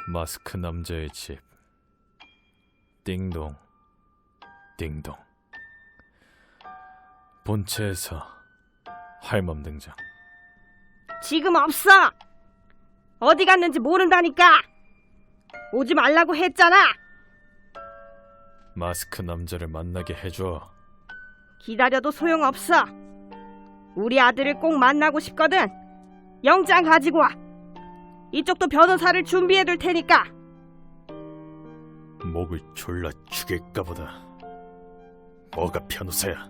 마스크 남자의 집. 띵동 띵동. 본체에서 할멈 등장. 지금 없어. 어디 갔는지 모른다니까. 오지 말라고 했잖아. 마스크 남자를 만나게 해줘. 기다려도 소용없어. 우리 아들을 꼭 만나고 싶거든. 영장 가지고 와. 이쪽도 변호사를 준비해둘 테니까. 목을 졸라 죽일까 보다. 뭐가 변호사야.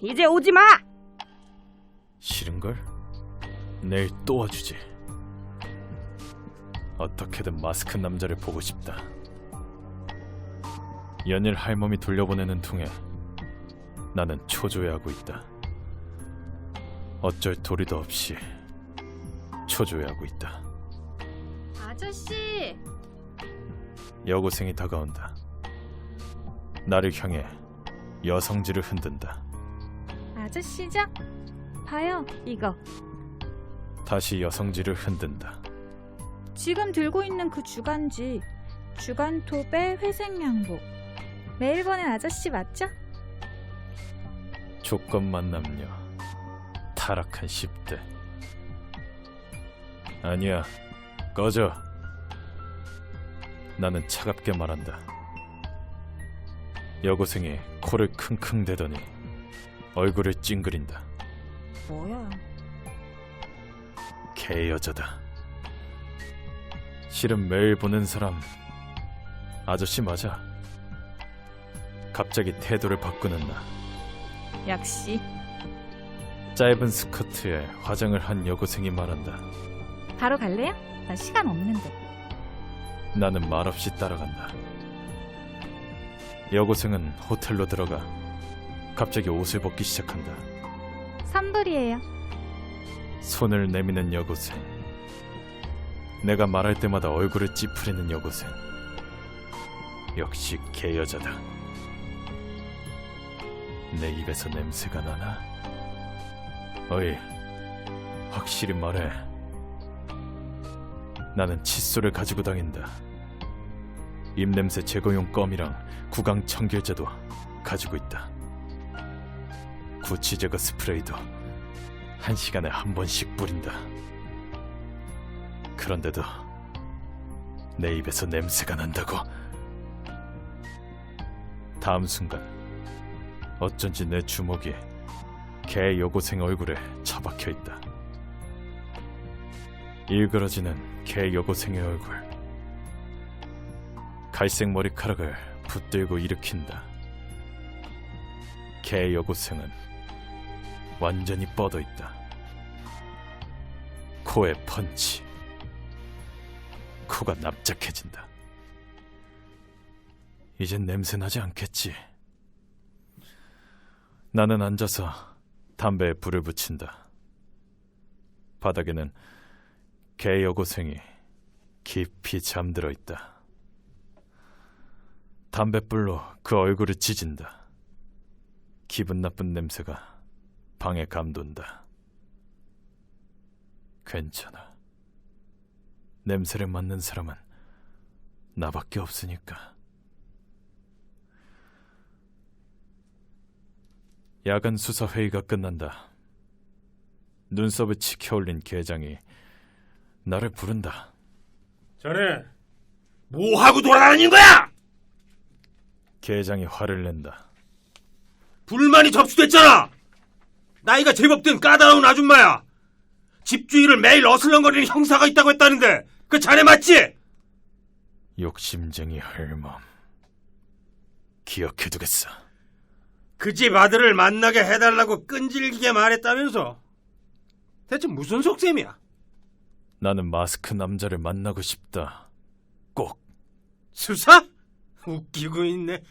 이제 오지 마. 싫은걸? 내일 또 와주지. 어떻게든 마스크 남자를 보고 싶다. 연일 할멈이 돌려보내는 통에 나는 초조해하고 있다. 어쩔 도리도 없이 초조해하고 있다. 아저씨! 여고생이 다가온다. 나를 향해 여성지를 흔든다. 아저씨죠? 봐요, 이거. 다시 여성지를 흔든다. 지금 들고 있는 그 주간지. 주간톱의 회색양복. 매일 보낸 아저씨 맞죠? 조건만 남녀. 타락한 10대. 아니야, 꺼져. 나는 차갑게 말한다. 여고생이 코를 킁킁 대더니 얼굴을 찡그린다. 뭐야? 개여자다. 실은 매일 보는 사람 아저씨 맞아. 갑자기 태도를 바꾸는 나. 역시. 짧은 스커트에 화장을 한 여고생이 말한다. 바로 갈래요? 나 시간 없는데. 나는 말없이 따라간다. 여고생은 호텔로 들어가 갑자기 옷을 벗기 시작한다. 선불이에요. 손을 내미는 여고생. 내가 말할 때마다 얼굴을 찌푸리는 여고생. 역시 개여자다. 내 입에서 냄새가 나나? 어이, 확실히 말해. 나는 칫솔을 가지고 다닌다. 입냄새 제거용 껌이랑 구강 청결제도 가지고 있다. 구취 제거 스프레이도 1시간에 한 번씩 뿌린다. 그런데도 내 입에서 냄새가 난다고. 다음 순간 어쩐지 내 주먹이 개 여고생 얼굴에 처박혀 있다. 일그러지는 개 여고생의 얼굴. 갈색 머리카락을 붙들고 일으킨다. 개 여고생은 완전히 뻗어 있다. 코에 펀치. 코가 납작해진다. 이젠 냄새 나지 않겠지. 나는 앉아서 담배에 불을 붙인다. 바닥에는 개 여고생이 깊이 잠들어 있다. 담뱃불로 그 얼굴을 지진다. 기분 나쁜 냄새가 방에 감돈다. 괜찮아. 냄새를 맡는 사람은 나밖에 없으니까. 야간 수사 회의가 끝난다. 눈썹을 치켜 올린 계장이 나를 부른다. 자네 뭐하고 돌아다니는 거야? 계장이 화를 낸다. 불만이 접수됐잖아. 나이가 제법 된 까다로운 아줌마야. 집주인을 매일 어슬렁거리는 형사가 있다고 했다는데 그 자네 맞지? 욕심쟁이 할멈. 기억해두겠어. 그 집 아들을 만나게 해달라고 끈질기게 말했다면서. 대체 무슨 속셈이야? 나는 마스크 남자를 만나고 싶다. 꼭. 수사? 웃기고 있네.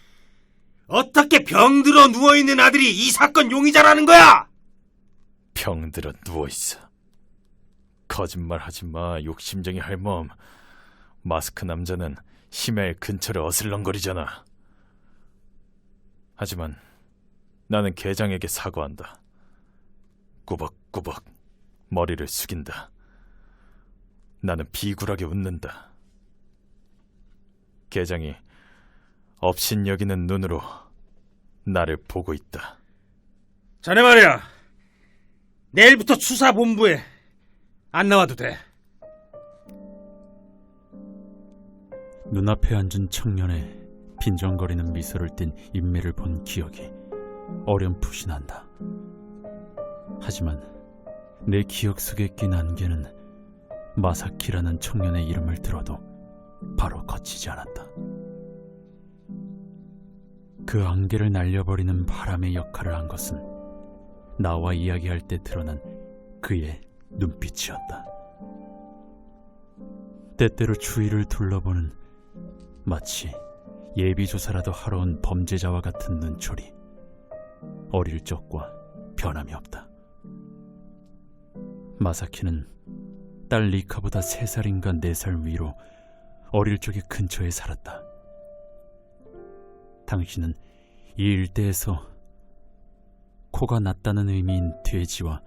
어떻게 병들어 누워있는 아들이 이 사건 용의자라는 거야? 병들어 누워있어. 거짓말하지 마, 욕심쟁이 할멈. 마스크 남자는 심야의 근처를 어슬렁거리잖아. 하지만 나는 계장에게 사과한다. 꾸벅꾸벅 머리를 숙인다. 나는 비굴하게 웃는다. 계장이 업신여기는 눈으로 나를 보고 있다. 자네 말이야. 내일부터 수사본부에 안 나와도 돼. 눈앞에 앉은 청년의 빈정거리는 미소를 띤 인매를 본 기억이 어렴풋이 난다. 하지만 내 기억 속에 낀 안개는 마사키라는 청년의 이름을 들어도 바로 거치지 않았다. 그 안개를 날려버리는 바람의 역할을 한 것은 나와 이야기할 때 드러난 그의 눈빛이었다. 때때로 주위를 둘러보는 마치 예비조사라도 하러 온 범죄자와 같은 눈초리. 어릴 적과 변함이 없다. 마사키는 딸 리카보다 3살인가 4살 위로 어릴 적에 근처에 살았다. 당신은 이 일대에서 코가 낮다는 의미인 돼지와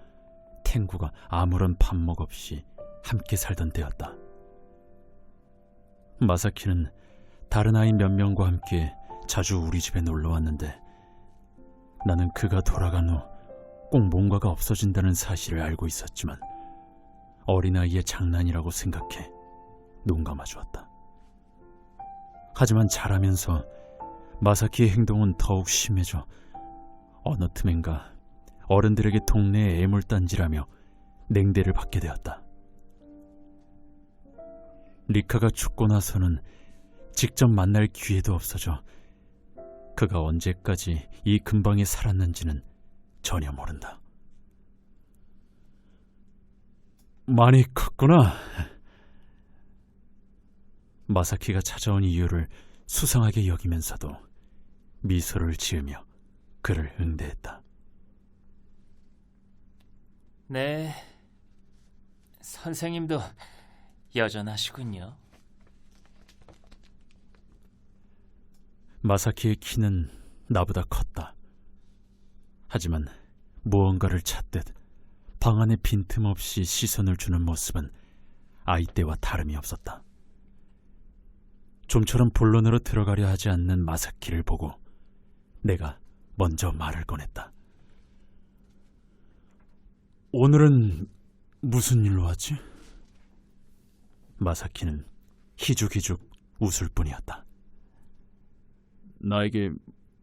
탱구가 아무런 밥먹 없이 함께 살던 때였다. 마사키는 다른 아이 몇 명과 함께 자주 우리 집에 놀러 왔는데 나는 그가 돌아간 후 꼭 뭔가가 없어진다는 사실을 알고 있었지만 어린아이의 장난이라고 생각해 눈 감아주었다. 하지만 자라면서 마사키의 행동은 더욱 심해져 어느 틈엔가 어른들에게 동네에 애물단지라며 냉대를 받게 되었다. 리카가 죽고 나서는 직접 만날 기회도 없어져 그가 언제까지 이 근방에 살았는지는 전혀 모른다. 많이 컸구나. 마사키가 찾아온 이유를 수상하게 여기면서도 미소를 지으며 그를 응대했다. 네, 선생님도 여전하시군요. 마사키의 키는 나보다 컸다. 하지만 무언가를 찾듯 방 안에 빈틈없이 시선을 주는 모습은 아이 때와 다름이 없었다. 좀처럼 본론으로 들어가려 하지 않는 마사키를 보고 내가 먼저 말을 꺼냈다. 오늘은 무슨 일로 왔지? 마사키는 희죽희죽 웃을 뿐이었다. 나에게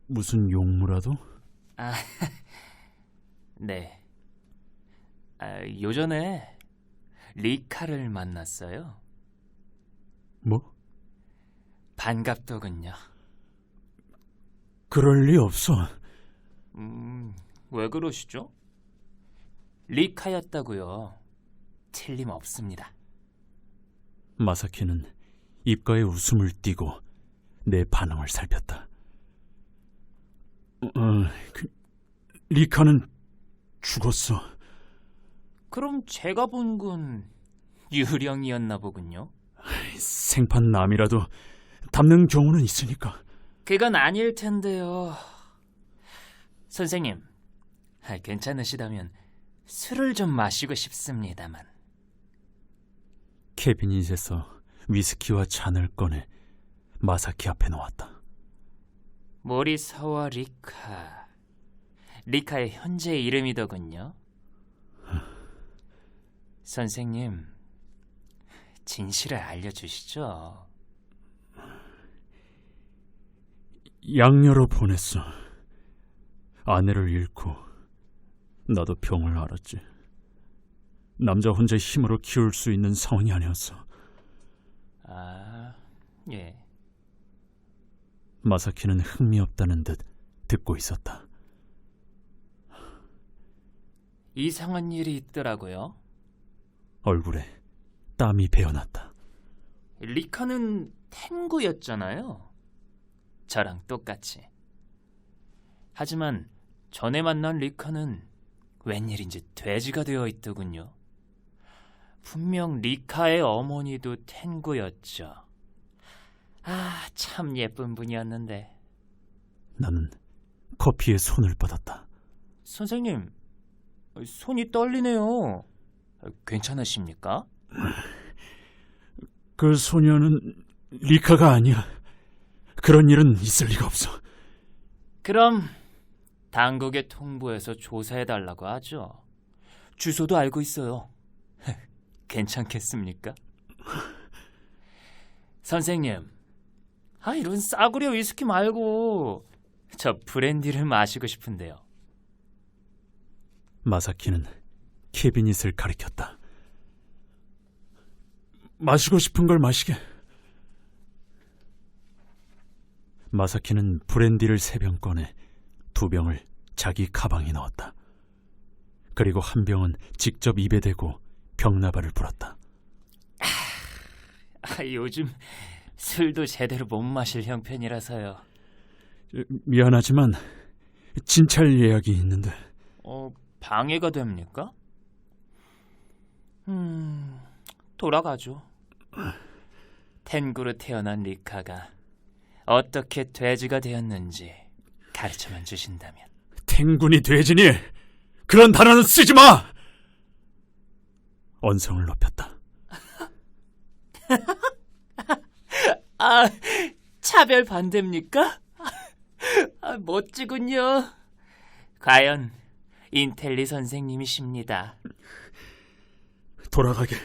무슨 용무라도? 아, 네. 요전에 리카를 만났어요. 뭐? 반갑더군요. 그럴 리 없어. 왜 그러시죠? 리카였다고요. 틀림없습니다. 마사키는 입가에 웃음을 띠고 내 반응을 살폈다. 리카는 죽었어. 그럼 제가 본 건 유령이었나 보군요. 생판 남이라도 닮는 경우는 있으니까. 그건 아닐 텐데요. 선생님, 괜찮으시다면 술을 좀 마시고 싶습니다만. 캐비닛에서 위스키와 잔을 꺼내 마사키 앞에 놓았다. 모리사와 리카. 리카의 현재 이름이더군요. 선생님, 진실을 알려주시죠. 양녀로 보냈어. 아내를 잃고 나도 병을 앓았지. 남자 혼자 힘으로 키울 수 있는 상황이 아니었어. 아, 예. 마사키는 흥미없다는 듯 듣고 있었다. 이상한 일이 있더라고요. 얼굴에 땀이 배어났다. 리카는 탱구였잖아요. 저랑 똑같이. 하지만 전에 만난 리카는 웬일인지 돼지가 되어 있더군요. 분명 리카의 어머니도 탱구였죠. 아, 참 예쁜 분이었는데. 나는 커피에 손을 뻗었다. 선생님, 손이 떨리네요. 괜찮으십니까? 그 소녀는 리카가 아니야. 그런 일은 있을 리가 없어. 그럼 당국에 통보해서 조사해달라고 하죠. 주소도 알고 있어요. 괜찮겠습니까? 선생님, 이런 싸구려 위스키 말고 저 브랜디를 마시고 싶은데요. 마사키는 캐비닛을 가리켰다. 마시고 싶은 걸 마시게. 마사키는 브랜디를 3병 꺼내 2병을 자기 가방에 넣었다. 그리고 1병은 직접 입에 대고 병나발을 불었다. 요즘 술도 제대로 못 마실 형편이라서요. 미안하지만 진찰 예약이 있는데. 방해가 됩니까? 돌아가죠. 텐구로 태어난 리카가 어떻게 돼지가 되었는지 가르쳐만 주신다면. 탱군이 돼지니 그런 단어는 쓰지 마! 언성을 높였다. 차별 반대입니까? 멋지군요. 과연 인텔리 선생님이십니다. 돌아가게.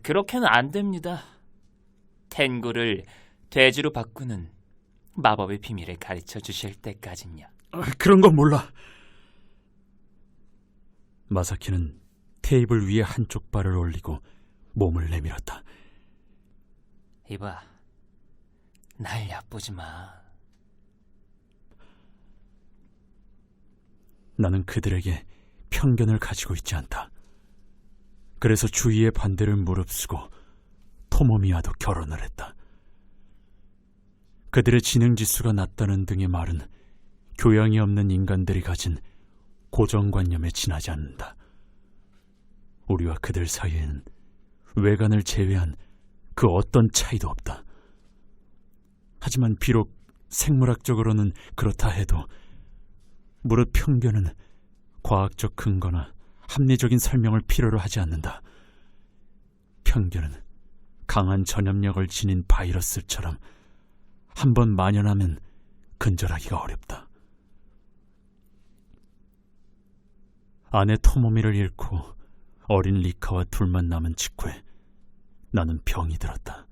그렇게는 안 됩니다. 텐구를 돼지로 바꾸는 마법의 비밀을 가르쳐 주실 때까진요. 그런 건 몰라. 마사키는 테이블 위에 한쪽 발을 올리고 몸을 내밀었다. 이봐, 날 얕보지 마. 나는 그들에게 편견을 가지고 있지 않다. 그래서 주위의 반대를 무릅쓰고 토모미와도 결혼을 했다. 그들의 지능지수가 낮다는 등의 말은 교양이 없는 인간들이 가진 고정관념에 지나지 않는다. 우리와 그들 사이에는 외관을 제외한 그 어떤 차이도 없다. 하지만 비록 생물학적으로는 그렇다 해도 무릇 편견은 과학적 근거나 합리적인 설명을 필요로 하지 않는다. 편견은 강한 전염력을 지닌 바이러스처럼 한번 만연하면 근절하기가 어렵다. 아내 토모미를 잃고 어린 리카와 둘만 남은 직후에 나는 병이 들었다.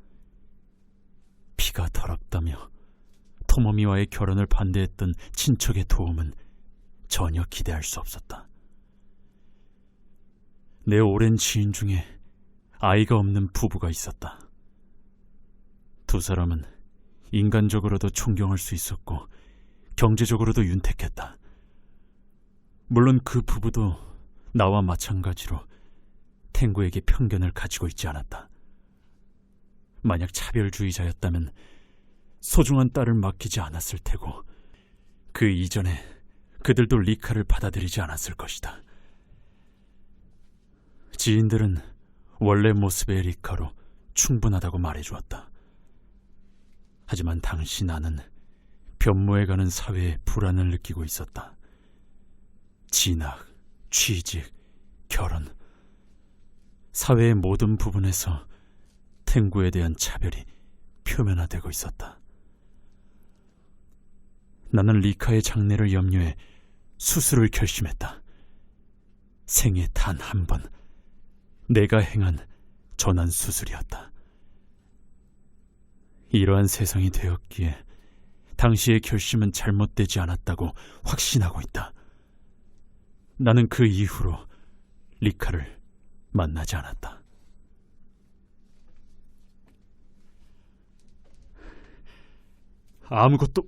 피가 더럽다며 토모미와의 결혼을 반대했던 친척의 도움은 전혀 기대할 수 없었다. 내 오랜 지인 중에 아이가 없는 부부가 있었다. 두 사람은 인간적으로도 존경할 수 있었고 경제적으로도 윤택했다. 물론 그 부부도 나와 마찬가지로 탱구에게 편견을 가지고 있지 않았다. 만약 차별주의자였다면 소중한 딸을 맡기지 않았을 테고 그 이전에 그들도 리카를 받아들이지 않았을 것이다. 지인들은 원래 모습의 리카로 충분하다고 말해주었다. 하지만 당시 나는 변모해가는 사회에 불안을 느끼고 있었다. 진학, 취직, 결혼, 사회의 모든 부분에서 탱구에 대한 차별이 표면화되고 있었다. 나는 리카의 장래를 염려해 수술을 결심했다. 생애 단 한 번 내가 행한 전환 수술이었다. 이러한 세상이 되었기에 당시의 결심은 잘못되지 않았다고 확신하고 있다. 나는 그 이후로 리카를 만나지 않았다. 아무것도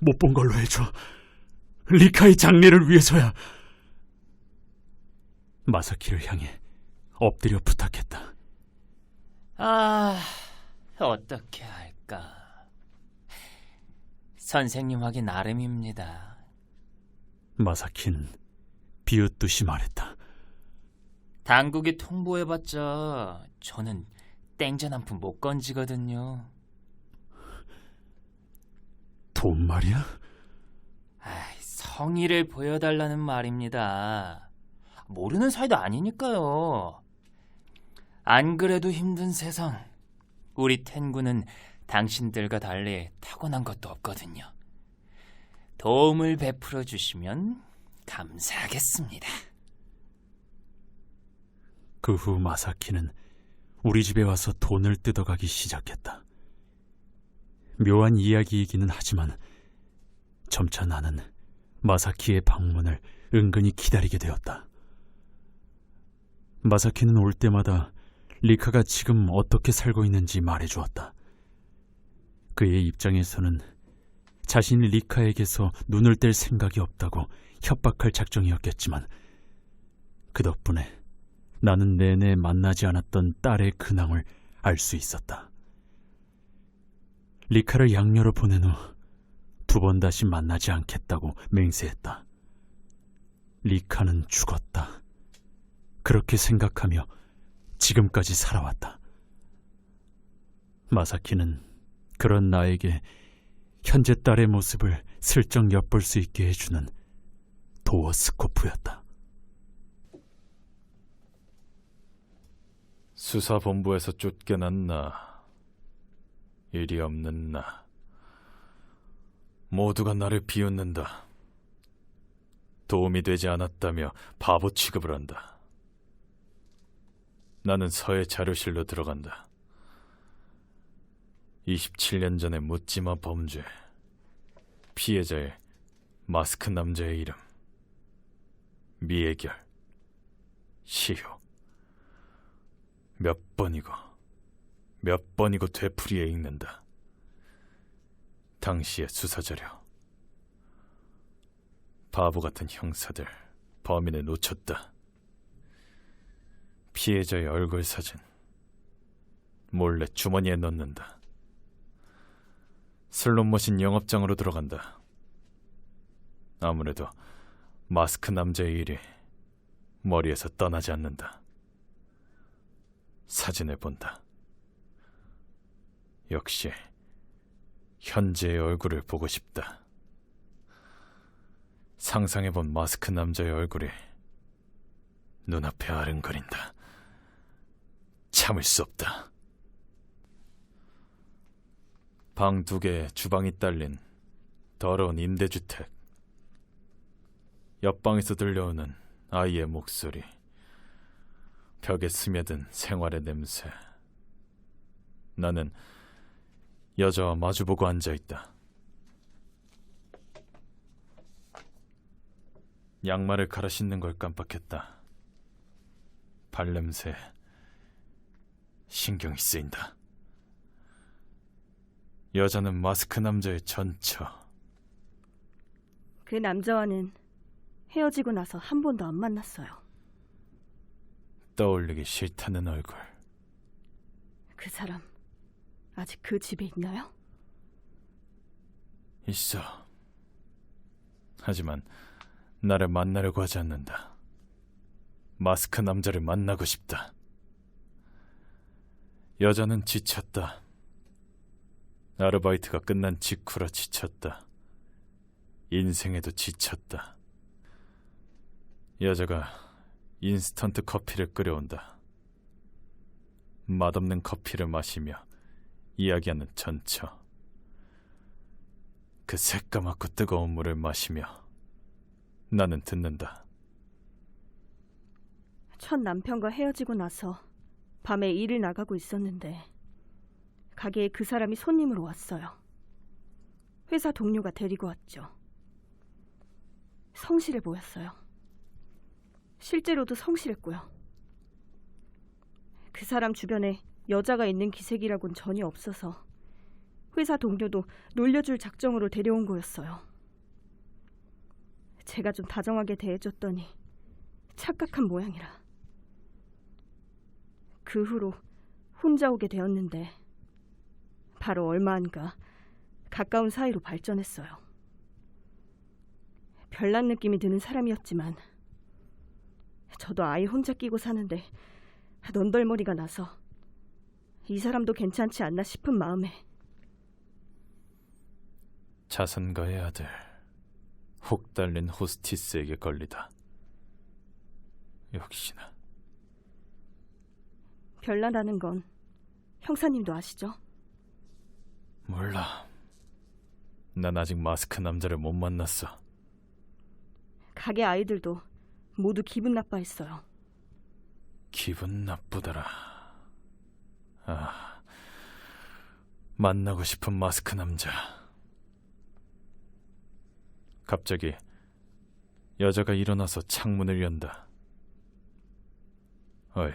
못 본 걸로 해줘. 리카의 장래를 위해서야. 마사키를 향해 엎드려 부탁했다. 어떻게 할까? 선생님 하기 나름입니다. 마사키는 비웃듯이 말했다. 당국이 통보해봤자 저는 땡전 한 푼 못 건지거든요. 돈 말이야? 성의를 보여달라는 말입니다. 모르는 사이도 아니니까요. 안 그래도 힘든 세상, 우리 텐구는 당신들과 달리 타고난 것도 없거든요. 도움을 베풀어 주시면 감사하겠습니다. 그 후 마사키는 우리 집에 와서 돈을 뜯어가기 시작했다. 묘한 이야기이기는 하지만 점차 나는 마사키의 방문을 은근히 기다리게 되었다. 마사키는 올 때마다 리카가 지금 어떻게 살고 있는지 말해주었다. 그의 입장에서는 자신이 리카에게서 눈을 뗄 생각이 없다고 협박할 작정이었겠지만 그 덕분에 나는 내내 만나지 않았던 딸의 근황을 알 수 있었다. 리카를 양녀로 보낸 후 2번 다시 만나지 않겠다고 맹세했다. 리카는 죽었다. 그렇게 생각하며 지금까지 살아왔다. 마사키는 그런 나에게 현재 딸의 모습을 슬쩍 엿볼 수 있게 해주는 도어 스코프였다. 수사본부에서 쫓겨난 나, 일이 없는 나, 모두가 나를 비웃는다. 도움이 되지 않았다며 바보 취급을 한다. 나는 서해 자료실로 들어간다. 27년 전의 묻지마 범죄, 피해자의 마스크 남자의 이름, 미해결, 시효. 몇 번이고 되풀이해 읽는다. 당시의 수사자료. 바보 같은 형사들, 범인을 놓쳤다. 피해자의 얼굴 사진 몰래 주머니에 넣는다. 슬롯머신 영업장으로 들어간다. 아무래도 마스크 남자의 일이 머리에서 떠나지 않는다. 사진을 본다. 역시 현재의 얼굴을 보고 싶다. 상상해본 마스크 남자의 얼굴이 눈앞에 아른거린다. 참을 수 없다. 방 2개에 주방이 딸린 더러운 임대주택. 옆방에서 들려오는 아이의 목소리. 벽에 스며든 생활의 냄새. 나는 여자와 마주보고 앉아있다. 양말을 갈아 신는 걸 깜빡했다. 발냄새 신경이 쓰인다. 여자는 마스크 남자의 전처. 그 남자와는 헤어지고 나서 한 번도 안 만났어요. 떠올리기 싫다는 얼굴. 그 사람 아직 그 집에 있나요? 있어. 하지만 나를 만나려고 하지 않는다. 마스크 남자를 만나고 싶다. 여자는 지쳤다. 아르바이트가 끝난 직후라 지쳤다. 인생에도 지쳤다. 여자가 인스턴트 커피를 끓여온다. 맛없는 커피를 마시며 이야기하는 전처. 그 새까맣고 뜨거운 물을 마시며 나는 듣는다. 첫 남편과 헤어지고 나서 밤에 일을 나가고 있었는데 가게에 그 사람이 손님으로 왔어요. 회사 동료가 데리고 왔죠. 성실해 보였어요. 실제로도 성실했고요. 그 사람 주변에 여자가 있는 기색이라곤 전혀 없어서 회사 동료도 놀려줄 작정으로 데려온 거였어요. 제가 좀 다정하게 대해줬더니 착각한 모양이라. 그 후로 혼자 오게 되었는데 바로 얼마 안가 가까운 사이로 발전했어요. 별난 느낌이 드는 사람이었지만 저도 아이 혼자 끼고 사는데 넌덜머리가 나서 이 사람도 괜찮지 않나 싶은 마음에. 자선가의 아들, 혹 달린 호스티스에게 걸리다. 역시나. 별나다는 건 형사님도 아시죠? 몰라. 난 아직 마스크 남자를 못 만났어. 가게 아이들도 모두 기분 나빠했어요. 기분 나쁘더라. 만나고 싶은 마스크 남자. 갑자기 여자가 일어나서 창문을 연다. 어이,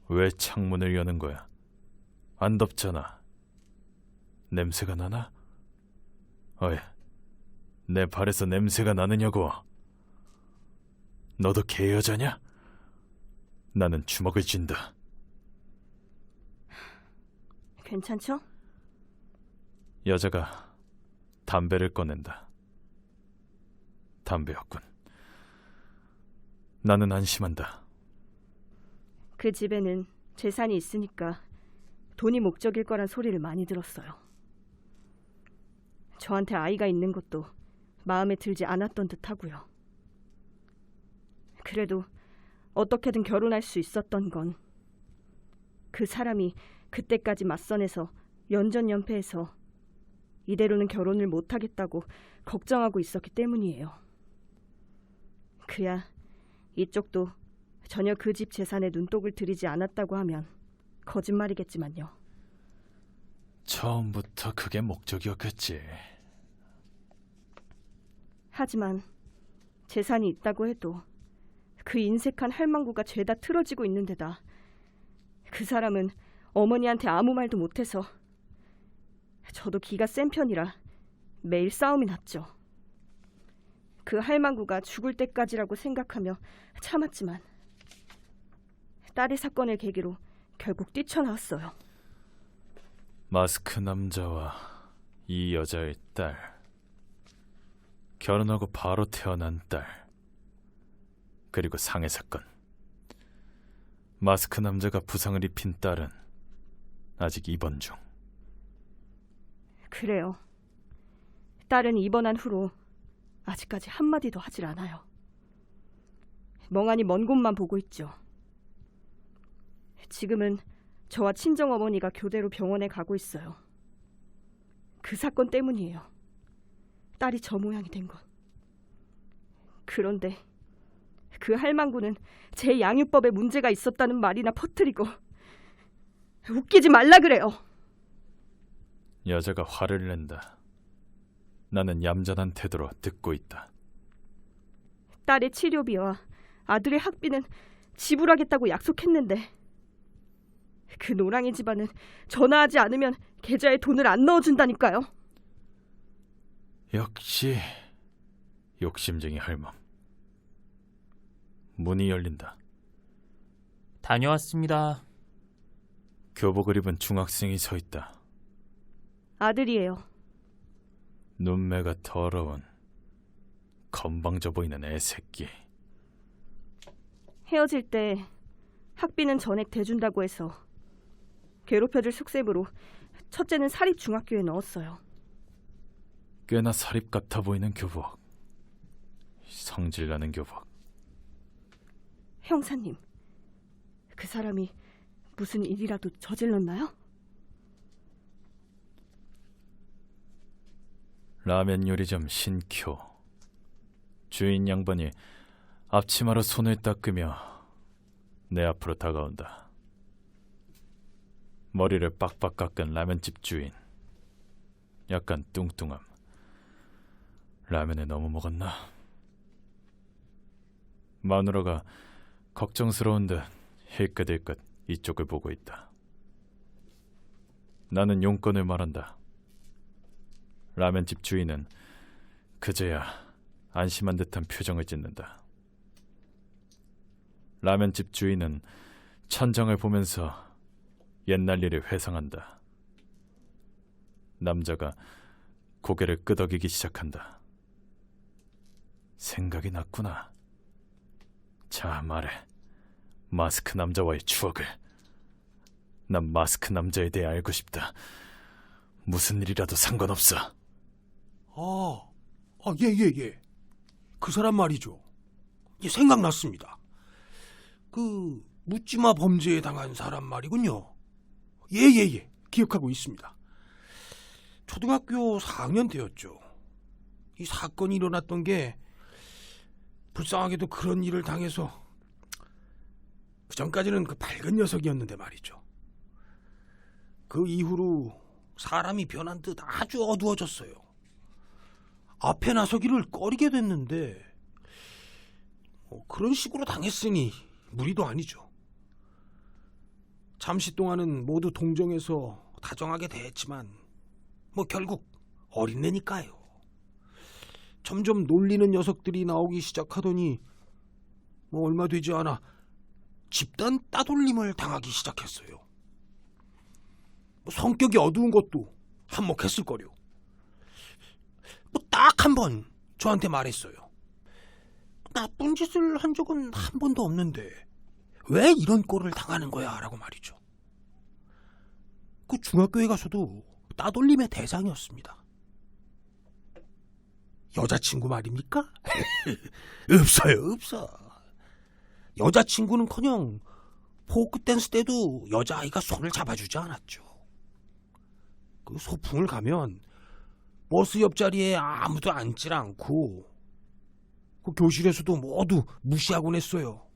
왜 창문을 여는 거야? 안 덥잖아. 냄새가 나나? 어이, 내 발에서 냄새가 나느냐고. 너도 개 여자냐? 나는 주먹을 쥔다. 괜찮죠? 여자가 담배를 꺼낸다. 담배였군. 나는 안심한다. 그 집에는 재산이 있으니까 돈이 목적일 거란 소리를 많이 들었어요. 저한테 아이가 있는 것도 마음에 들지 않았던 듯 하고요. 그래도 어떻게든 결혼할 수 있었던 건 그 사람이 그때까지 맞선에서 연전연패해서 이대로는 결혼을 못하겠다고 걱정하고 있었기 때문이에요. 그야 이쪽도 전혀 그 집 재산에 눈독을 들이지 않았다고 하면 거짓말이겠지만요. 처음부터 그게 목적이었겠지. 하지만 재산이 있다고 해도 그 인색한 할망구가 죄다 틀어지고 있는 데다 그 사람은 어머니한테 아무 말도 못해서 저도 기가 센 편이라 매일 싸움이 났죠. 그 할망구가 죽을 때까지라고 생각하며 참았지만 딸의 사건을 계기로 결국 뛰쳐나왔어요. 마스크 남자와 이 여자의 딸, 결혼하고 바로 태어난 딸, 그리고 상해 사건. 마스크 남자가 부상을 입힌 딸은 아직 입원 중. 그래요. 딸은 입원한 후로 아직까지 한마디도 하질 않아요. 멍하니 먼 곳만 보고 있죠. 지금은 저와 친정어머니가 교대로 병원에 가고 있어요. 그 사건 때문이에요. 딸이 저 모양이 된 건. 그런데 그 할망구는 제 양육법에 문제가 있었다는 말이나 퍼뜨리고 웃기지 말라 그래요. 여자가 화를 낸다. 나는 얌전한 태도로 듣고 있다. 딸의 치료비와 아들의 학비는 지불하겠다고 약속했는데 그 노랑이 집안은 전화하지 않으면 계좌에 돈을 안 넣어준다니까요. 역시 욕심쟁이 할멈. 문이 열린다. 다녀왔습니다. 교복을 입은 중학생이 서 있다. 아들이에요. 눈매가 더러운 건방져 보이는 애새끼. 헤어질 때 학비는 전액 대준다고 해서 괴롭혀줄 속셈으로 첫째는 사립중학교에 넣었어요. 꽤나 사립 같아 보이는 교복. 성질나는 교복. 형사님, 그 사람이 무슨 일이라도 저질렀나요? 라면 요리점 신쿄. 주인 양반이 앞치마로 손을 닦으며 내 앞으로 다가온다. 머리를 빡빡 깎은 라면집 주인. 약간 뚱뚱함. 라면을 너무 먹었나? 마누라가 걱정스러운 듯 힐끗힐끗 이쪽을 보고 있다. 나는 용건을 말한다. 라면집 주인은 그제야 안심한 듯한 표정을 짓는다. 라면집 주인은 천장을 보면서 옛날 일을 회상한다. 남자가 고개를 끄덕이기 시작한다. 생각이 났구나. 자, 말해. 마스크 남자와의 추억을. 난 마스크 남자에 대해 알고 싶다. 무슨 일이라도 상관없어. 예. 그 사람 말이죠. 예, 생각났습니다. 그 묻지마 범죄에 당한 사람 말이군요. 예. 기억하고 있습니다. 초등학교 4학년 때였죠. 이 사건이 일어났던 게 불쌍하게도 그런 일을 당해서 그 전까지는 그 밝은 녀석이었는데 말이죠. 그 이후로 사람이 변한 듯 아주 어두워졌어요. 앞에 나서기를 꺼리게 됐는데 그런 식으로 당했으니 무리도 아니죠. 잠시 동안은 모두 동정해서 다정하게 대했지만 결국 어린애니까요. 점점 놀리는 녀석들이 나오기 시작하더니 얼마 되지 않아 집단 따돌림을 당하기 시작했어요. 성격이 어두운 것도 한몫했을 거요. 딱 한 번 저한테 말했어요. 나쁜 짓을 한 적은 한 번도 없는데 왜 이런 꼴을 당하는 거야? 라고 말이죠. 그 중학교에 가서도 따돌림의 대상이었습니다. 여자친구 말입니까? 없어. 여자친구는커녕 포크 댄스 때도 여자아이가 손을 잡아주지 않았죠. 그 소풍을 가면 버스 옆자리에 아무도 앉질 않고 그 교실에서도 모두 무시하곤 했어요.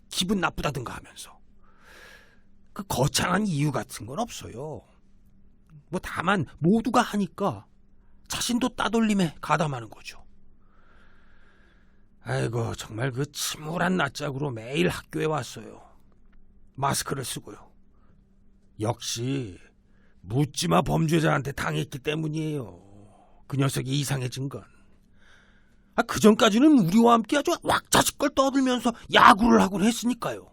기분 나쁘다든가 하면서. 그 거창한 이유 같은 건 없어요. 다만 모두가 하니까 자신도 따돌림에 가담하는 거죠. 아이고, 정말 그 침울한 낯짝으로 매일 학교에 왔어요. 마스크를 쓰고요. 역시 묻지마 범죄자한테 당했기 때문이에요. 그 녀석이 이상해진 건. 그 전까지는 우리와 함께 아주 왁자지껄 떠들면서 야구를 하곤 했으니까요.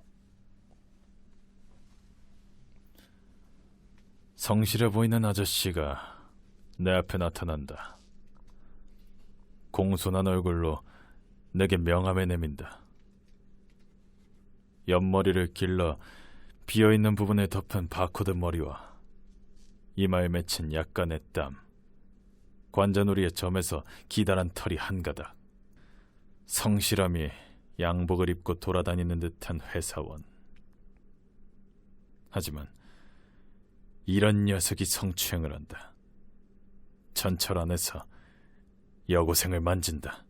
성실해 보이는 아저씨가 내 앞에 나타난다. 공손한 얼굴로 내게 명함을 내민다. 옆머리를 길러 비어있는 부분을 덮은 바코드 머리와 이마에 맺힌 약간의 땀, 관자놀이의 점에서 기다란 털이 한 가닥. 성실함이 양복을 입고 돌아다니는 듯한 회사원. 하지만 이런 녀석이 성추행을 한다. 전철 안에서 여고생을 만진다.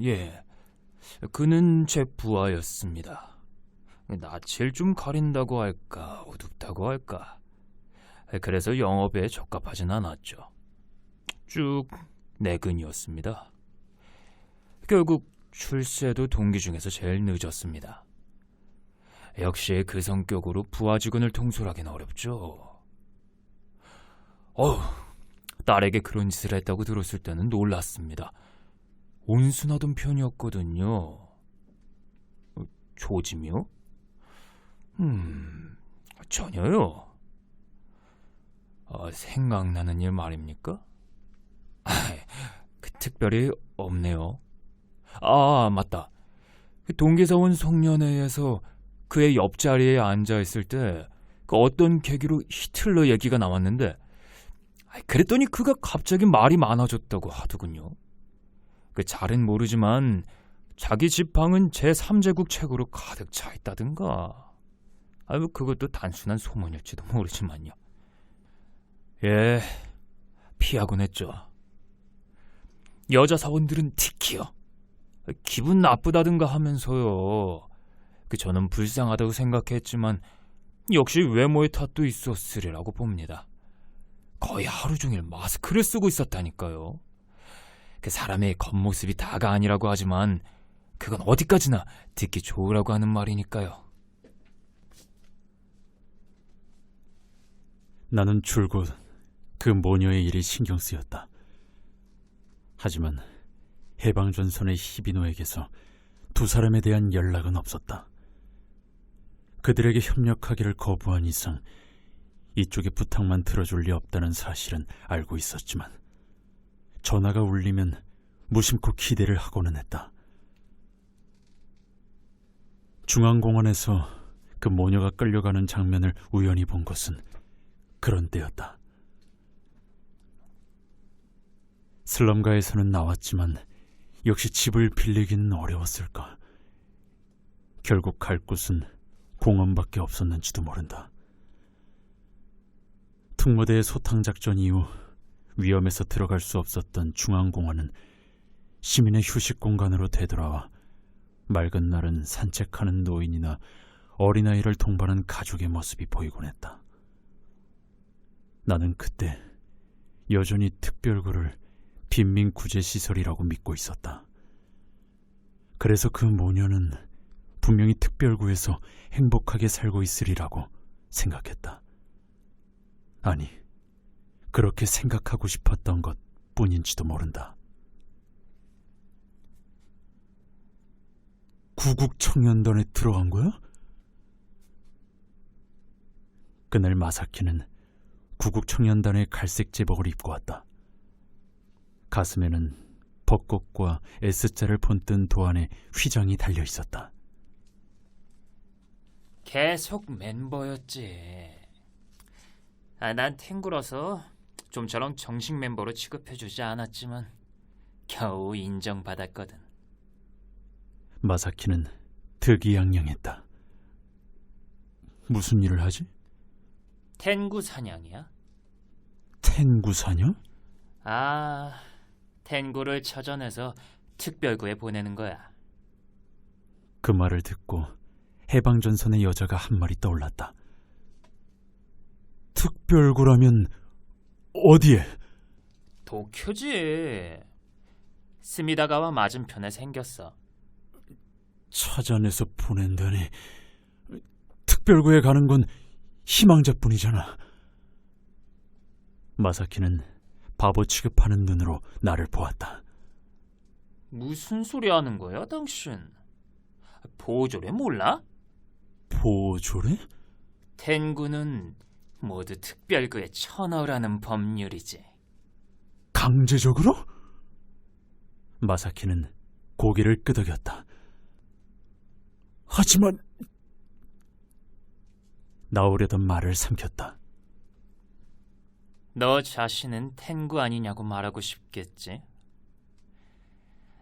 예. 그는 제 부하였습니다. 낯을 좀 가린다고 할까, 어둡다고 할까. 그래서 영업에 적합하진 않았죠. 쭉 내근이었습니다. 결국 출세도 동기 중에서 제일 늦었습니다. 역시 그 성격으로 부하 직원을 통솔하기는 어렵죠. 딸에게 그런 짓을 했다고 들었을 때는 놀랐습니다. 온순하던 편이었거든요. 조짐이요? 전혀요. 생각나는 일 말입니까? 특별히 없네요. 맞다. 동계사원 송년회에서 그의 옆자리에 앉아있을 때 그 어떤 계기로 히틀러 얘기가 나왔는데 그랬더니 그가 갑자기 말이 많아졌다고 하더군요. 잘은 모르지만 자기 집 방은 제3제국 책으로 가득 차 있다든가. 그것도 단순한 소문일지도 모르지만요. 예, 피하곤 했죠. 여자 사원들은 특히요. 기분 나쁘다든가 하면서요. 저는 불쌍하다고 생각했지만 역시 외모의 탓도 있었으리라고 봅니다. 거의 하루 종일 마스크를 쓰고 있었다니까요. 사람의 겉모습이 다가 아니라고 하지만 그건 어디까지나 듣기 좋으라고 하는 말이니까요. 나는 줄곧 그 모녀의 일이 신경 쓰였다. 하지만 해방전선의 히비노에게서 두 사람에 대한 연락은 없었다. 그들에게 협력하기를 거부한 이상 이쪽의 부탁만 들어줄 리 없다는 사실은 알고 있었지만 전화가 울리면 무심코 기대를 하고는 했다. 중앙공원에서 그 모녀가 끌려가는 장면을 우연히 본 것은 그런 때였다. 슬럼가에서는 나왔지만 역시 집을 빌리기는 어려웠을까. 결국 갈 곳은 공원밖에 없었는지도 모른다. 특무대의 소탕 작전 이후 위험해서 들어갈 수 없었던 중앙공원은 시민의 휴식 공간으로 되돌아와 맑은 날은 산책하는 노인이나 어린아이를 동반한 가족의 모습이 보이곤 했다. 나는 그때 여전히 특별구를 빈민구제시설이라고 믿고 있었다. 그래서 그 모녀는 분명히 특별구에서 행복하게 살고 있으리라고 생각했다. 아니, 그렇게 생각하고 싶었던 것 뿐인지도 모른다. 구국청년단에 들어간 거야? 그날 마사키는 구국청년단의 갈색 제복을 입고 왔다. 가슴에는 벚꽃과 S자를 본뜬 도안에 휘장이 달려 있었다. 계속 멤버였지. 난 탱구라서 좀처럼 정식 멤버로 취급해주지 않았지만 겨우 인정받았거든. 마사키는 득이양양했다. 무슨 일을 하지? 텐구 사냥이야? 텐구 사냥? 텐구를 처전해서 특별구에 보내는 거야. 그 말을 듣고 해방전선의 여자가 한 마리 떠올랐다. 특별구라면 어디에? 도쿄지. 스미다가와 맞은편에 생겼어. 찾아내서 보낸다니. 특별구에 가는 건 희망자뿐이잖아. 마사키는 바보 취급하는 눈으로 나를 보았다. 무슨 소리 하는 거야, 당신? 보조래 몰라? 보조래? 텐구는 모두 특별구에 쳐넣으라는 법률이지. 강제적으로? 마사키는 고개를 끄덕였다. 하지만 나오려던 말을 삼켰다. 너 자신은 텐구 아니냐고 말하고 싶겠지?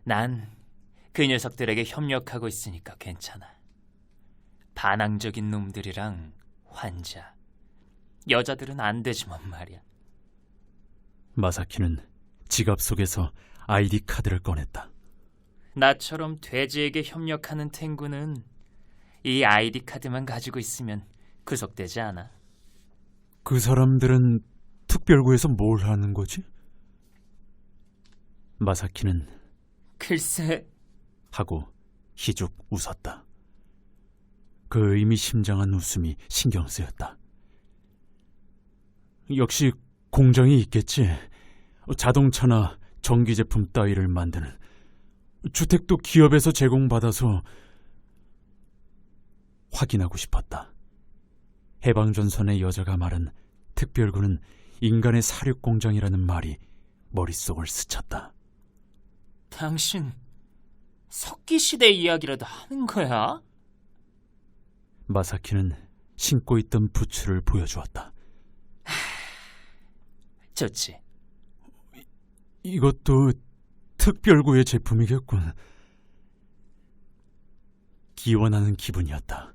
난 그 녀석들에게 협력하고 있으니까 괜찮아. 반항적인 놈들이랑 환자, 여자들은 안 되지만 말이야. 마사키는 지갑 속에서 아이디 카드를 꺼냈다. 나처럼 돼지에게 협력하는 탱구는 이 아이디 카드만 가지고 있으면 구속되지 않아. 그 사람들은 특별구에서 뭘 하는 거지? 마사키는 글쎄, 하고 희죽 웃었다. 그 의미심장한 웃음이 신경 쓰였다. 역시 공장이 있겠지. 자동차나 전기제품 따위를 만드는. 주택도 기업에서 제공받아서. 확인하고 싶었다. 해방전선의 여자가 말한 특별구는 인간의 사육공장이라는 말이 머릿속을 스쳤다. 당신 석기시대 이야기라도 하는 거야? 마사키는 신고 있던 부츠를 보여주었다. 좋지. 이것도 특별구의 제품이겠군. 기원하는 기분이었다.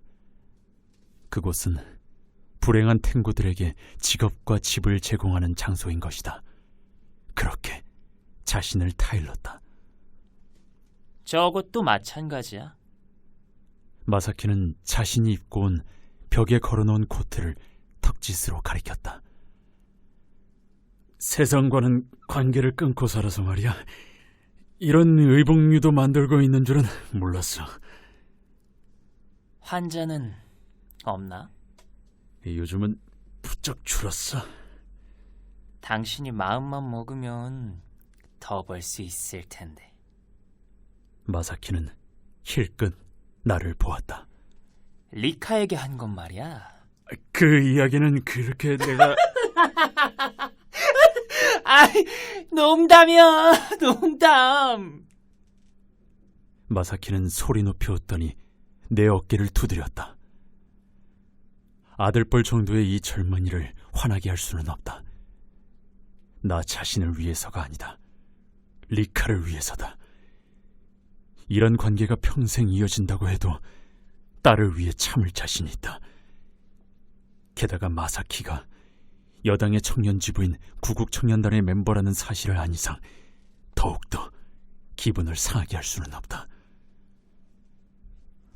그곳은 불행한 탱구들에게 직업과 집을 제공하는 장소인 것이다. 그렇게 자신을 타일렀다. 저것도 마찬가지야. 마사키는 자신이 입고 온 벽에 걸어놓은 코트를 턱짓으로 가리켰다. 세상과는 관계를 끊고 살아서 말이야. 이런 의복류도 만들고 있는 줄은 몰랐어. 환자는 없나? 요즘은 부쩍 줄었어. 당신이 마음만 먹으면 더 벌 수 있을 텐데. 마사키는 힐끗 나를 보았다. 리카에게 한 건 말이야. 그 이야기는 그렇게 내가... 아이, 농담이야, 농담. 마사키는 소리 높여 웃더니 내 어깨를 두드렸다. 아들뻘 정도의 이 젊은이를 화나게 할 수는 없다. 나 자신을 위해서가 아니다. 리카를 위해서다. 이런 관계가 평생 이어진다고 해도 딸을 위해 참을 자신이 있다. 게다가 마사키가 여당의 청년 지부인 구국청년단의 멤버라는 사실을 안 이상 더욱더 기분을 상하게 할 수는 없다.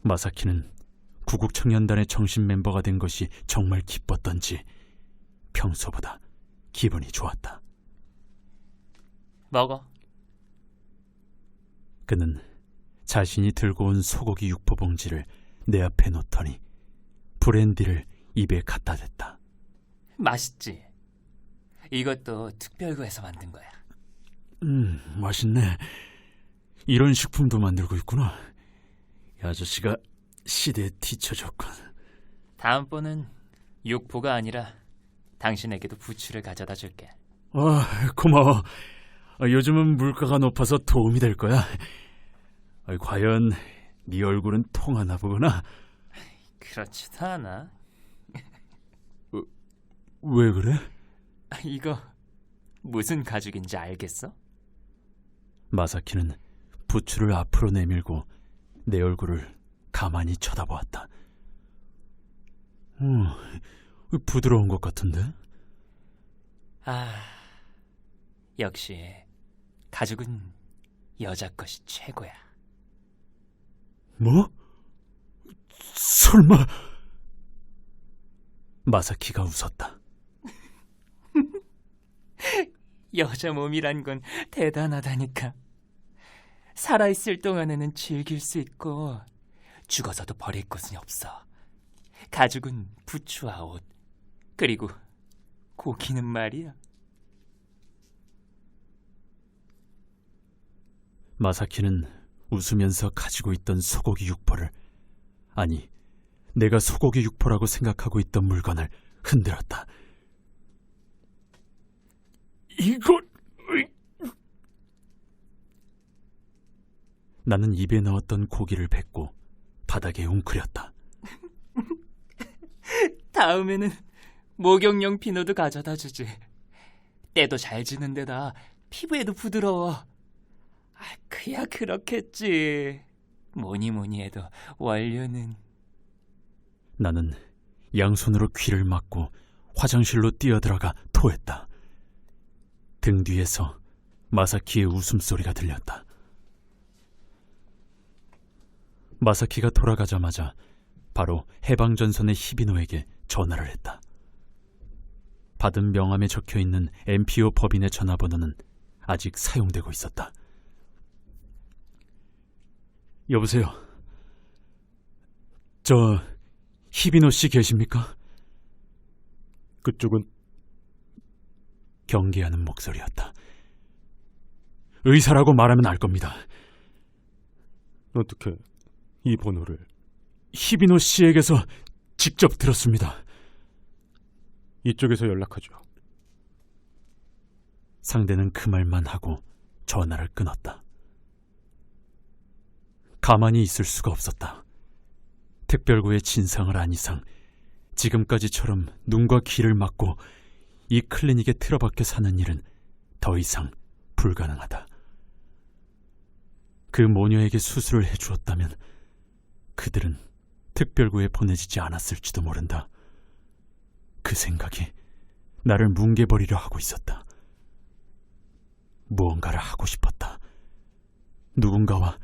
마사키는 구국청년단의 정신 멤버가 된 것이 정말 기뻤던지 평소보다 기분이 좋았다. 먹어. 그는 자신이 들고 온 소고기 육포 봉지를 내 앞에 놓더니 브랜디를 입에 갖다 댔다. 맛있지? 이것도 특별구에서 만든 거야. 맛있네. 이런 식품도 만들고 있구나. 이 아저씨가 시대에 뒤처졌군. 다음번은 육포가 아니라 당신에게도 부추를 가져다 줄게. 고마워. 요즘은 물가가 높아서 도움이 될 거야. 과연 네 얼굴은 통하나 보구나. 그렇지도 않아. 왜 그래? 이거 무슨 가죽인지 알겠어? 마사키는 부추를 앞으로 내밀고 내 얼굴을 가만히 쳐다보았다. 부드러운 것 같은데? 역시 가죽은 여자 것이 최고야. 뭐? 설마... 마사키가 웃었다. 여자 몸이란 건 대단하다니까. 살아있을 동안에는 즐길 수 있고 죽어서도 버릴 것은 없어. 가죽은 부추와 옷, 그리고 고기는 말이야. 마사키는 웃으면서 가지고 있던 소고기 육포를, 아니, 내가 소고기 육포라고 생각하고 있던 물건을 흔들었다. 이건... 나는 입에 넣었던 고기를 뱉고 바닥에 웅크렸다. 다음에는 목욕용 비누도 가져다 주지. 때도 잘 지는 데다 피부에도 부드러워. 그야 그렇겠지. 뭐니 해도 원료는... 나는 양손으로 귀를 막고 화장실로 뛰어들어가 토했다. 등 뒤에서 마사키의 웃음소리가 들렸다. 마사키가 돌아가자마자 바로 해방전선의 히비노에게 전화를 했다. 받은 명함에 적혀있는 MPO 법인의 전화번호는 아직 사용되고 있었다. 여보세요. 저 히비노 씨 계십니까? 그쪽은 경계하는 목소리였다. 의사라고 말하면 알 겁니다. 어떻게 이 번호를? 히비노 씨에게서 직접 들었습니다. 이쪽에서 연락하죠. 상대는 그 말만 하고 전화를 끊었다. 가만히 있을 수가 없었다. 특별구의 진상을 안 이상 지금까지처럼 눈과 귀를 막고 이 클리닉에 틀어박혀 사는 일은 더 이상 불가능하다. 그 모녀에게 수술을 해주었다면 그들은 특별구에 보내지지 않았을지도 모른다. 그 생각이 나를 뭉개버리려 하고 있었다. 무언가를 하고 싶었다. 누군가와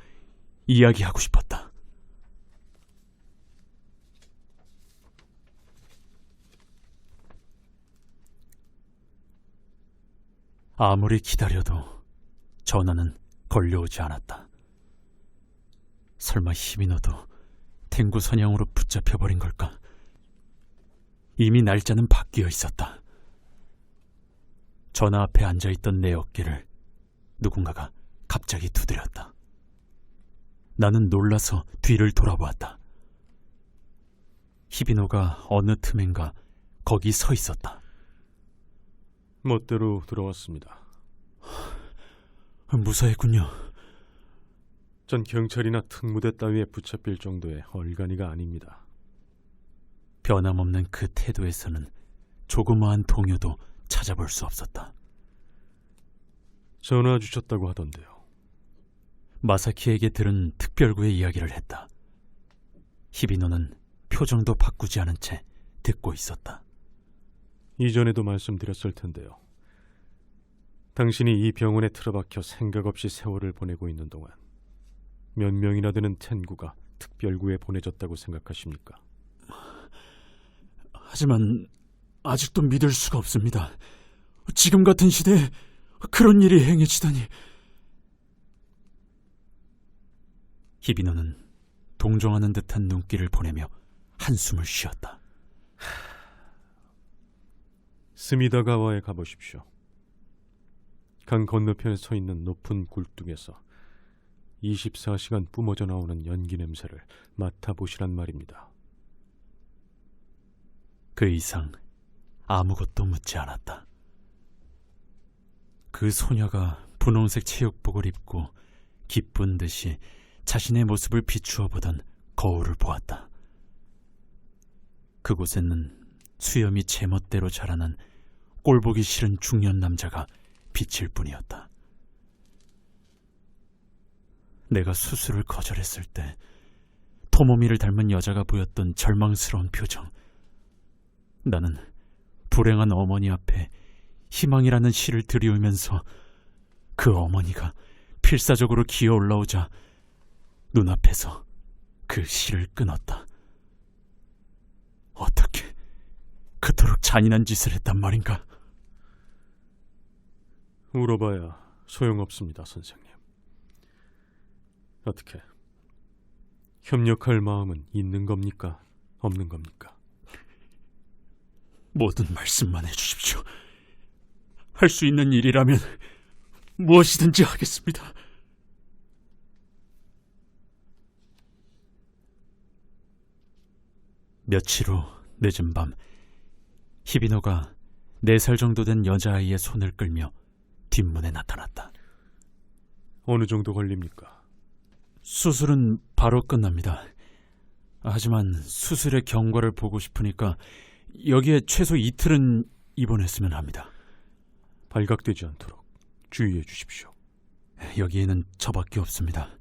이야기하고 싶었다. 아무리 기다려도 전화는 걸려오지 않았다. 설마 히비노도 탱구 선양으로 붙잡혀버린 걸까? 이미 날짜는 바뀌어 있었다. 전화 앞에 앉아있던 내 어깨를 누군가가 갑자기 두드렸다. 나는 놀라서 뒤를 돌아보았다. 히비노가 어느 틈엔가 거기 서 있었다. 멋대로 들어왔습니다. 무사했군요. 전 경찰이나 특무대 따위에 붙잡힐 정도의 얼간이가 아닙니다. 변함없는 그 태도에서는 조그마한 동요도 찾아볼 수 없었다. 전화 주셨다고 하던데요. 마사키에게 들은 특별구의 이야기를 했다. 히비노는 표정도 바꾸지 않은 채 듣고 있었다. 이전에도 말씀드렸을 텐데요. 당신이 이 병원에 틀어박혀 생각 없이 세월을 보내고 있는 동안 몇 명이나 되는 텐구가 특별구에 보내졌다고 생각하십니까? 하지만 아직도 믿을 수가 없습니다. 지금 같은 시대에 그런 일이 행해지다니. 히비노는 동정하는 듯한 눈길을 보내며 한숨을 쉬었다. 스미다가와에 가보십시오. 강 건너편에 서 있는 높은 굴뚝에서 24시간 뿜어져 나오는 연기 냄새를 맡아보시란 말입니다. 그 이상 아무것도 묻지 않았다. 그 소녀가 분홍색 체육복을 입고 기쁜 듯이 자신의 모습을 비추어 보던 거울을 보았다. 그곳에는 수염이 제멋대로 자라난 꼴보기 싫은 중년 남자가 비칠 뿐이었다. 내가 수술을 거절했을 때 토모미를 닮은 여자가 보였던 절망스러운 표정. 나는 불행한 어머니 앞에 희망이라는 시를 들이우면서 그 어머니가 필사적으로 기어 올라오자 눈앞에서 그 시를 끊었다. 어떻게 그토록 잔인한 짓을 했단 말인가? 울어봐야 소용없습니다, 선생님. 어떻게 협력할 마음은 있는 겁니까? 없는 겁니까? 모든 말씀만 해주십시오. 할 수 있는 일이라면 무엇이든지 하겠습니다. 며칠 후 늦은 밤, 히비노가 4살 정도 된 여자아이의 손을 끌며 뒷문에 나타났다. 어느 정도 걸립니까? 수술은 바로 끝납니다. 하지만 수술의 경과를 보고 싶으니까 여기에 최소 이틀은 입원했으면 합니다. 발각되지 않도록 주의해 주십시오. 여기에는 저밖에 없습니다.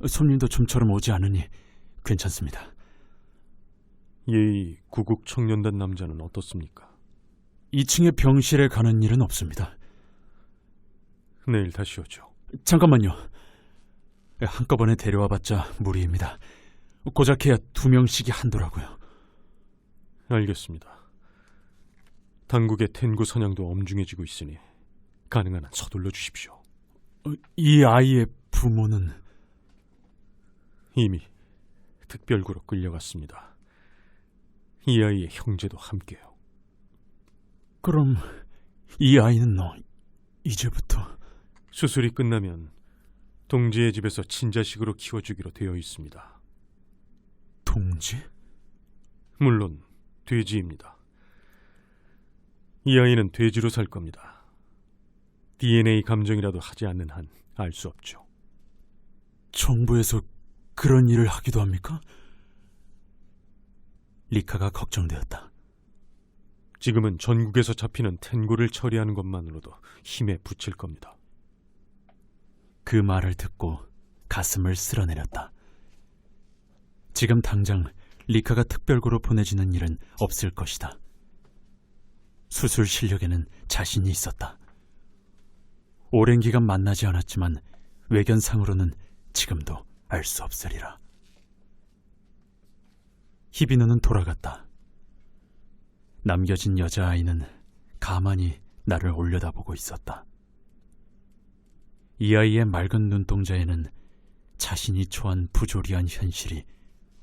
손님도 좀처럼 오지 않으니 괜찮습니다. 예의 구국 청년단 남자는 어떻습니까? 2층의 병실에 가는 일은 없습니다. 내일 다시 오죠. 잠깐만요. 한꺼번에 데려와봤자 무리입니다. 고작해야 2명씩이 한도라고요. 알겠습니다. 당국의 텐구 선양도 엄중해지고 있으니 가능한 한 서둘러 주십시오. 이 아이의 부모는? 이미 특별구로 끌려갔습니다. 이 아이의 형제도 함께요. 그럼 이 아이는 이제부터? 수술이 끝나면 동지의 집에서 친자식으로 키워주기로 되어 있습니다. 동지? 물론 돼지입니다. 이 아이는 돼지로 살 겁니다. DNA 감정이라도 하지 않는 한 알 수 없죠. 정부에서 그런 일을 하기도 합니까? 리카가 걱정되었다. 지금은 전국에서 잡히는 텐구를 처리하는 것만으로도 힘에 부칠 겁니다. 그 말을 듣고 가슴을 쓸어내렸다. 지금 당장 리카가 특별구로 보내지는 일은 없을 것이다. 수술 실력에는 자신이 있었다. 오랜 기간 만나지 않았지만 외견상으로는 지금도 알 수 없으리라. 히비노는 돌아갔다. 남겨진 여자아이는 가만히 나를 올려다보고 있었다. 이 아이의 맑은 눈동자에는 자신이 처한 부조리한 현실이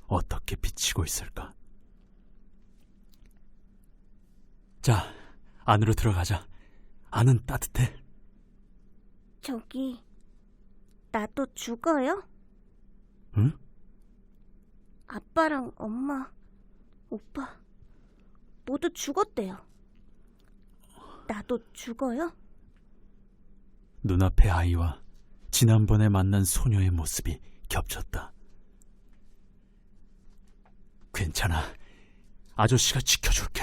어떻게 비치고 있을까? 자, 안으로 들어가자. 안은 따뜻해. 저기, 나도 죽어요? 응? 아빠랑 엄마, 오빠 모두 죽었대요. 나도 죽어요? 눈앞의 아이와 지난번에 만난 소녀의 모습이 겹쳤다. 괜찮아. 아저씨가 지켜줄게.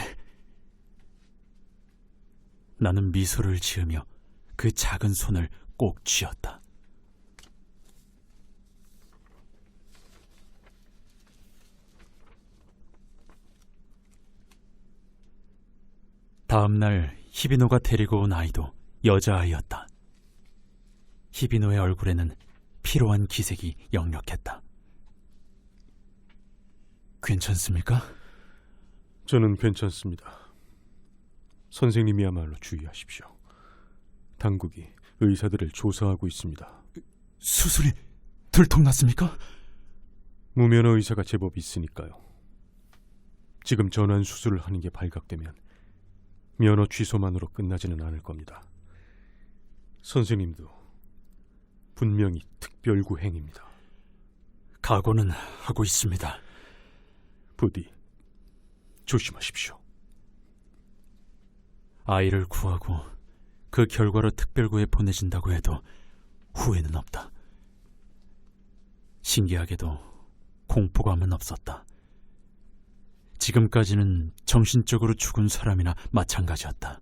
나는 미소를 지으며 그 작은 손을 꼭 쥐었다. 다음 날 히비노가 데리고 온 아이도 여자아이였다. 히비노의 얼굴에는 피로한 기색이 역력했다. 괜찮습니까? 저는 괜찮습니다. 선생님이야말로 주의하십시오. 당국이 의사들을 조사하고 있습니다. 수술이 들통났습니까? 무면허 의사가 제법 있으니까요. 지금 전환 수술을 하는 게 발각되면 면허 취소만으로 끝나지는 않을 겁니다. 선생님도 분명히 특별구행입니다. 각오는 하고 있습니다. 부디 조심하십시오. 아이를 구하고 그 결과로 특별구에 보내진다고 해도 후회는 없다. 신기하게도 공포감은 없었다. 지금까지는 정신적으로 죽은 사람이나 마찬가지였다.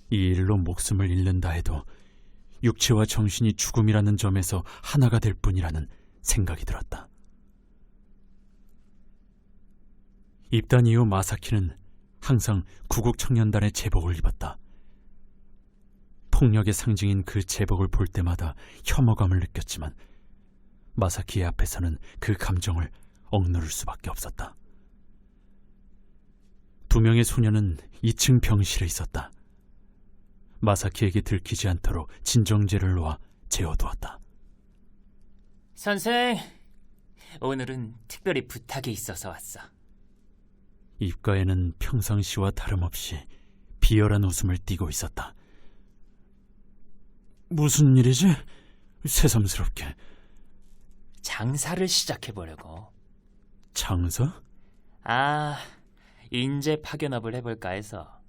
이 일로 목숨을 잃는다 해도 육체와 정신이 죽음이라는 점에서 하나가 될 뿐이라는 생각이 들었다. 입단 이후 마사키는 항상 구국청년단의 제복을 입었다. 폭력의 상징인 그 제복을 볼 때마다 혐오감을 느꼈지만 마사키의 앞에서는 그 감정을 억누를 수밖에 없었다. 2명의 소녀는 2층 병실에 있었다. 마사키에게 들키지 않도록 진정제를 놓아 재워두었다. 선생, 오늘은 특별히 부탁이 있어서 왔어. 입가에는 평상시와 다름없이 비열한 웃음을 띠고 있었다. 무슨 일이지? 새삼스럽게. 장사를 시작해보려고. 장사? 인재 파견업을 해볼까 해서.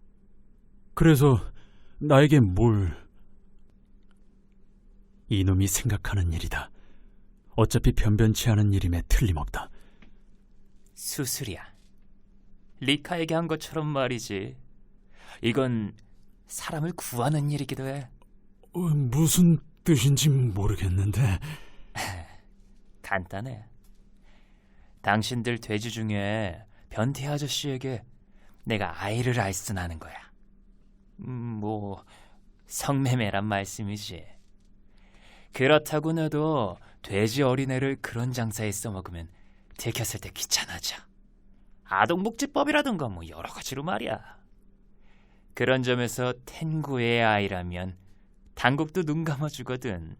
그래서 나에게 뭘... 이놈이 생각하는 일이다. 어차피 변변치 않은 일임에 틀림없다. 수술이야. 리카에게 한 것처럼 말이지. 이건 사람을 구하는 일이기도 해. 무슨 뜻인지 모르겠는데... 간단해. 당신들 돼지 중에 변태 아저씨에게 내가 아이를 알선하는 거야. 성매매란 말씀이지. 그렇다고 해도 돼지 어린애를 그런 장사에 써먹으면 들켰을 때 귀찮아져. 아동복지법이라든가 여러 가지로 말이야. 그런 점에서 텐구의 아이라면 당국도 눈 감아주거든.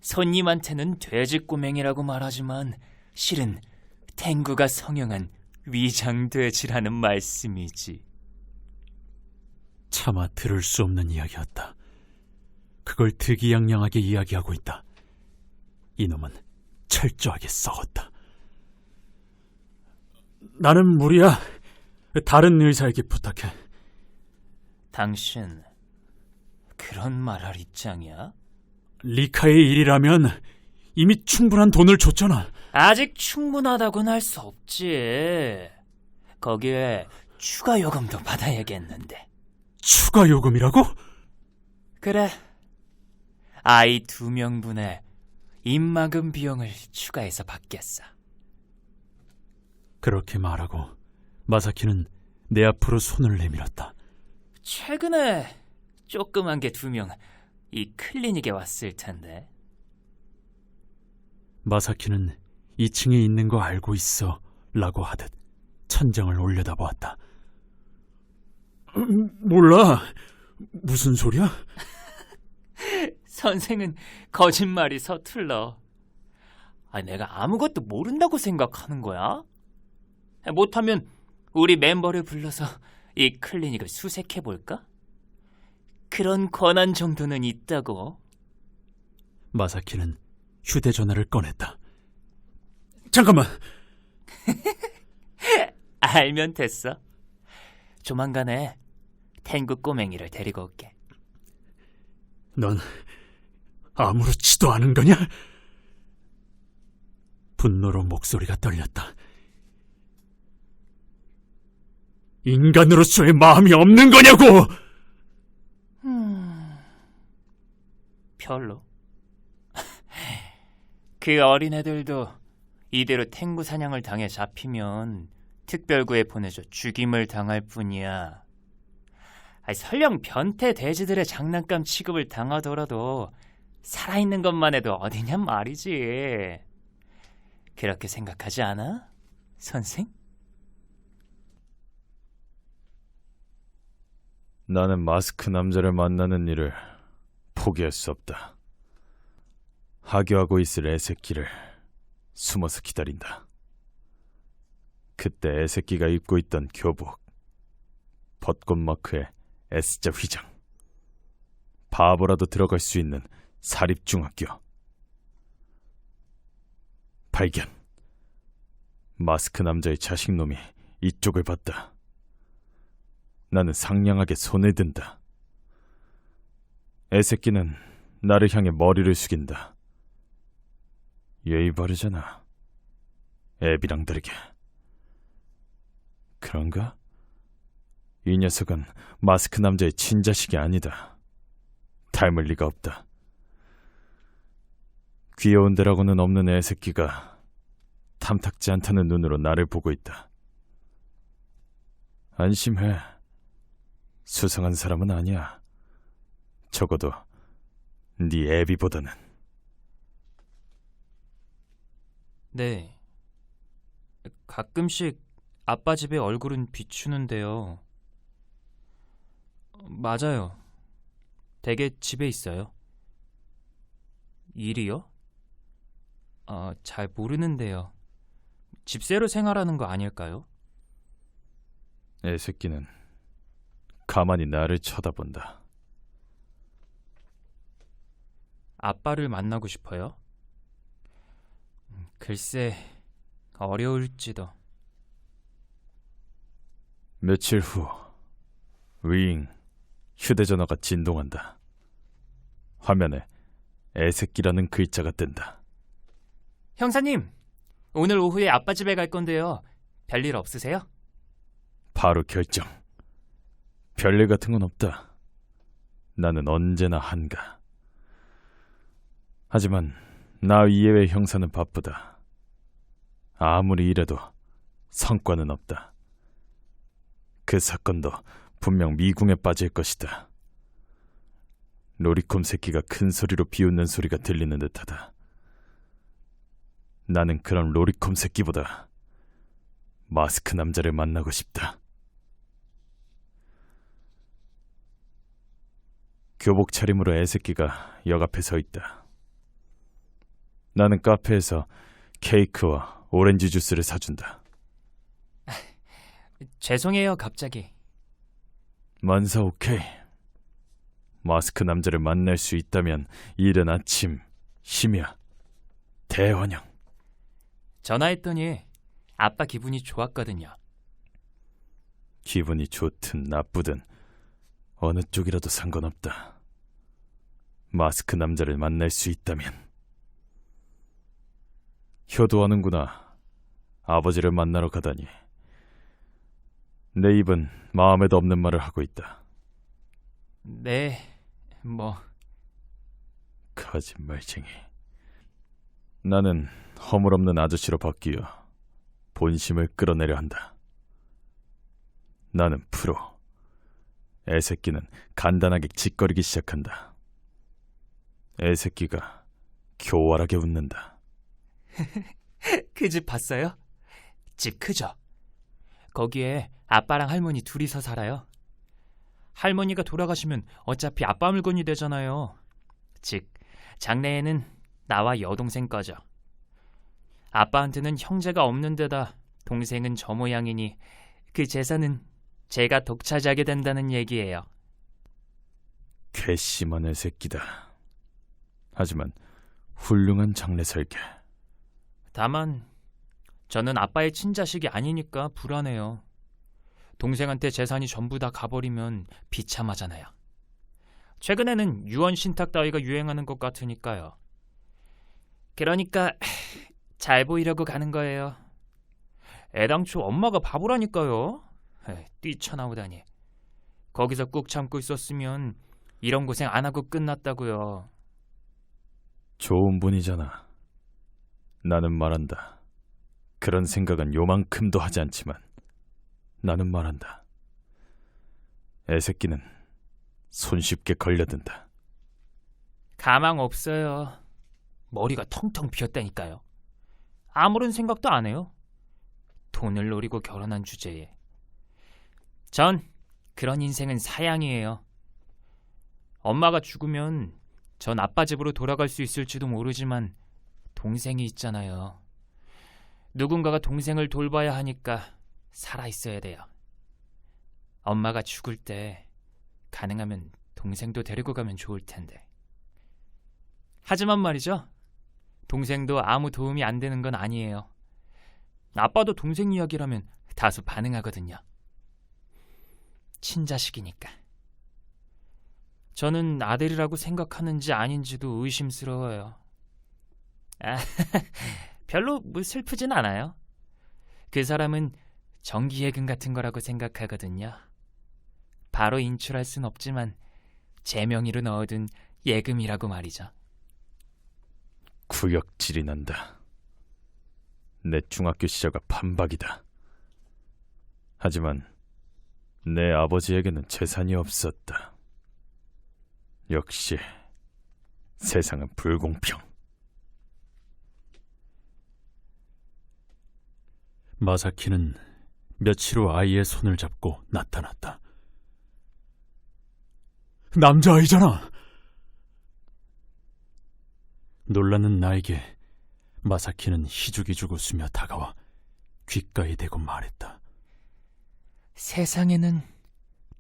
손님한테는 돼지꼬맹이라고 말하지만 실은 텐구가 성형한 위장돼지라는 말씀이지. 차마 들을 수 없는 이야기였다. 그걸 득이양양하게 이야기하고 있다. 이놈은 철저하게 썩었다. 나는 무리야. 다른 의사에게 부탁해. 당신 그런 말할 입장이야? 리카의 일이라면 이미 충분한 돈을 줬잖아. 아직 충분하다고는 할 수 없지. 거기에 추가 요금도 받아야겠는데. 추가 요금이라고? 그래. 아이 2명분의 입막음 비용을 추가해서 받겠어. 그렇게 말하고 마사키는 내 앞으로 손을 내밀었다. 최근에 조그만 게 2명 이 클리닉에 왔을 텐데. 마사키는 2층에 있는 거 알고 있어 라고 하듯 천장을 올려다보았다. 몰라. 무슨 소리야? 선생은 거짓말이 서툴러. 내가 아무것도 모른다고 생각하는 거야? 못하면 우리 멤버를 불러서 이 클리닉을 수색해볼까? 그런 권한 정도는 있다고. 마사키는 휴대전화를 꺼냈다. 잠깐만. 알면 됐어. 조만간에 텐구 꼬맹이를 데리고 올게. 넌 아무렇지도 않은 거냐? 분노로 목소리가 떨렸다. 인간으로서의 마음이 없는 거냐고! 별로. 그 어린애들도 이대로 탱구 사냥을 당해 잡히면 특별구에 보내져 죽임을 당할 뿐이야. 설령 변태 돼지들의 장난감 취급을 당하더라도 살아있는 것만 해도 어디냔 말이지. 그렇게 생각하지 않아, 선생? 나는 마스크 남자를 만나는 일을 포기할 수 없다. 하교하고 있을 애새끼를 숨어서 기다린다. 그때 애새끼가 입고 있던 교복, 벚꽃 마크의 S자 휘장, 바보라도 들어갈 수 있는 사립중학교. 발견. 마스크 남자의 자식놈이 이쪽을 봤다. 나는 상냥하게 손을 든다. 애새끼는 나를 향해 머리를 숙인다. 예의 바르잖아. 애비랑 다르게. 그런가? 이 녀석은 마스크 남자의 친자식이 아니다. 닮을 리가 없다. 귀여운 데라고는 없는 애새끼가 탐탁지 않다는 눈으로 나를 보고 있다. 안심해. 수상한 사람은 아니야. 적어도 네 애비보다는. 네. 가끔씩 아빠 집에 얼굴은 비추는데요. 맞아요. 댁에 집에 있어요. 일이요? 잘 모르는데요. 집세로 생활하는 거 아닐까요? 애새끼는 가만히 나를 쳐다본다. 아빠를 만나고 싶어요? 글쎄, 어려울지도. 며칠 후 윙 휴대전화가 진동한다. 화면에 애새끼라는 글자가 뜬다. 형사님, 오늘 오후에 아빠 집에 갈 건데요. 별일 없으세요? 바로 결정. 별일 같은 건 없다. 나는 언제나 한가. 하지만 나 이외의 형사는 바쁘다. 아무리 이래도 성과는 없다. 그 사건도 분명 미궁에 빠질 것이다. 로리콤 새끼가 큰 소리로 비웃는 소리가 들리는 듯하다. 나는 그런 로리콤 새끼보다 마스크 남자를 만나고 싶다. 교복 차림으로 애새끼가 역 앞에 서 있다. 나는 카페에서 케이크와 오렌지 주스를 사준다. 죄송해요, 갑자기. 만사 오케이. 마스크 남자를 만날 수 있다면 이른 아침 심야 대환영. 전화했더니 아빠 기분이 좋았거든요. 기분이 좋든 나쁘든 어느 쪽이라도 상관없다. 마스크 남자를 만날 수 있다면. 효도하는구나. 아버지를 만나러 가다니. 내 입은 마음에도 없는 말을 하고 있다. 네, 거짓말쟁이. 나는 허물없는 아저씨로 바뀌어 본심을 끌어내려 한다. 나는 프로. 애새끼는 간단하게 짓거리기 시작한다. 애새끼가 교활하게 웃는다. 그 집 봤어요? 집 크죠? 거기에 아빠랑 할머니 둘이서 살아요. 할머니가 돌아가시면 어차피 아빠 물건이 되잖아요. 즉, 장래에는 나와 여동생 거죠. 아빠한테는 형제가 없는 데다 동생은 저 모양이니 그 재산은 제가 독차지하게 된다는 얘기예요. 괘씸한 애새끼다. 하지만 훌륭한 장래 설계. 다만 저는 아빠의 친자식이 아니니까 불안해요. 동생한테 재산이 전부 다 가버리면 비참하잖아요. 최근에는 유언 신탁 따위가 유행하는 것 같으니까요. 그러니까 잘 보이려고 가는 거예요. 애당초 엄마가 바보라니까요. 뛰쳐나오다니. 거기서 꾹 참고 있었으면 이런 고생 안 하고 끝났다고요. 좋은 분이잖아. 나는 말한다. 그런 생각은 요만큼도 하지 않지만 나는 말한다. 애새끼는 손쉽게 걸려든다. 가망 없어요. 머리가 텅텅 비었다니까요. 아무런 생각도 안 해요. 돈을 노리고 결혼한 주제에. 전 그런 인생은 사양이에요. 엄마가 죽으면 전 아빠 집으로 돌아갈 수 있을지도 모르지만 동생이 있잖아요. 누군가가 동생을 돌봐야 하니까 살아있어야 돼요. 엄마가 죽을 때 가능하면 동생도 데리고 가면 좋을 텐데. 하지만 말이죠. 동생도 아무 도움이 안 되는 건 아니에요. 아빠도 동생 이야기라면 다소 반응하거든요. 친자식이니까. 저는 아들이라고 생각하는지 아닌지도 의심스러워요. 별로 슬프진 않아요. 그 사람은 정기예금 같은 거라고 생각하거든요. 바로 인출할 순 없지만 제 명의로 넣어둔 예금이라고 말이죠. 구역질이 난다. 내 중학교 시절과 판박이다. 하지만 내 아버지에게는 재산이 없었다. 역시 세상은 불공평. 마사키는 며칠 후 아이의 손을 잡고 나타났다. 남자아이잖아! 놀라는 나에게 마사키는 희죽희죽 웃으며 다가와 귓가에 대고 말했다. 세상에는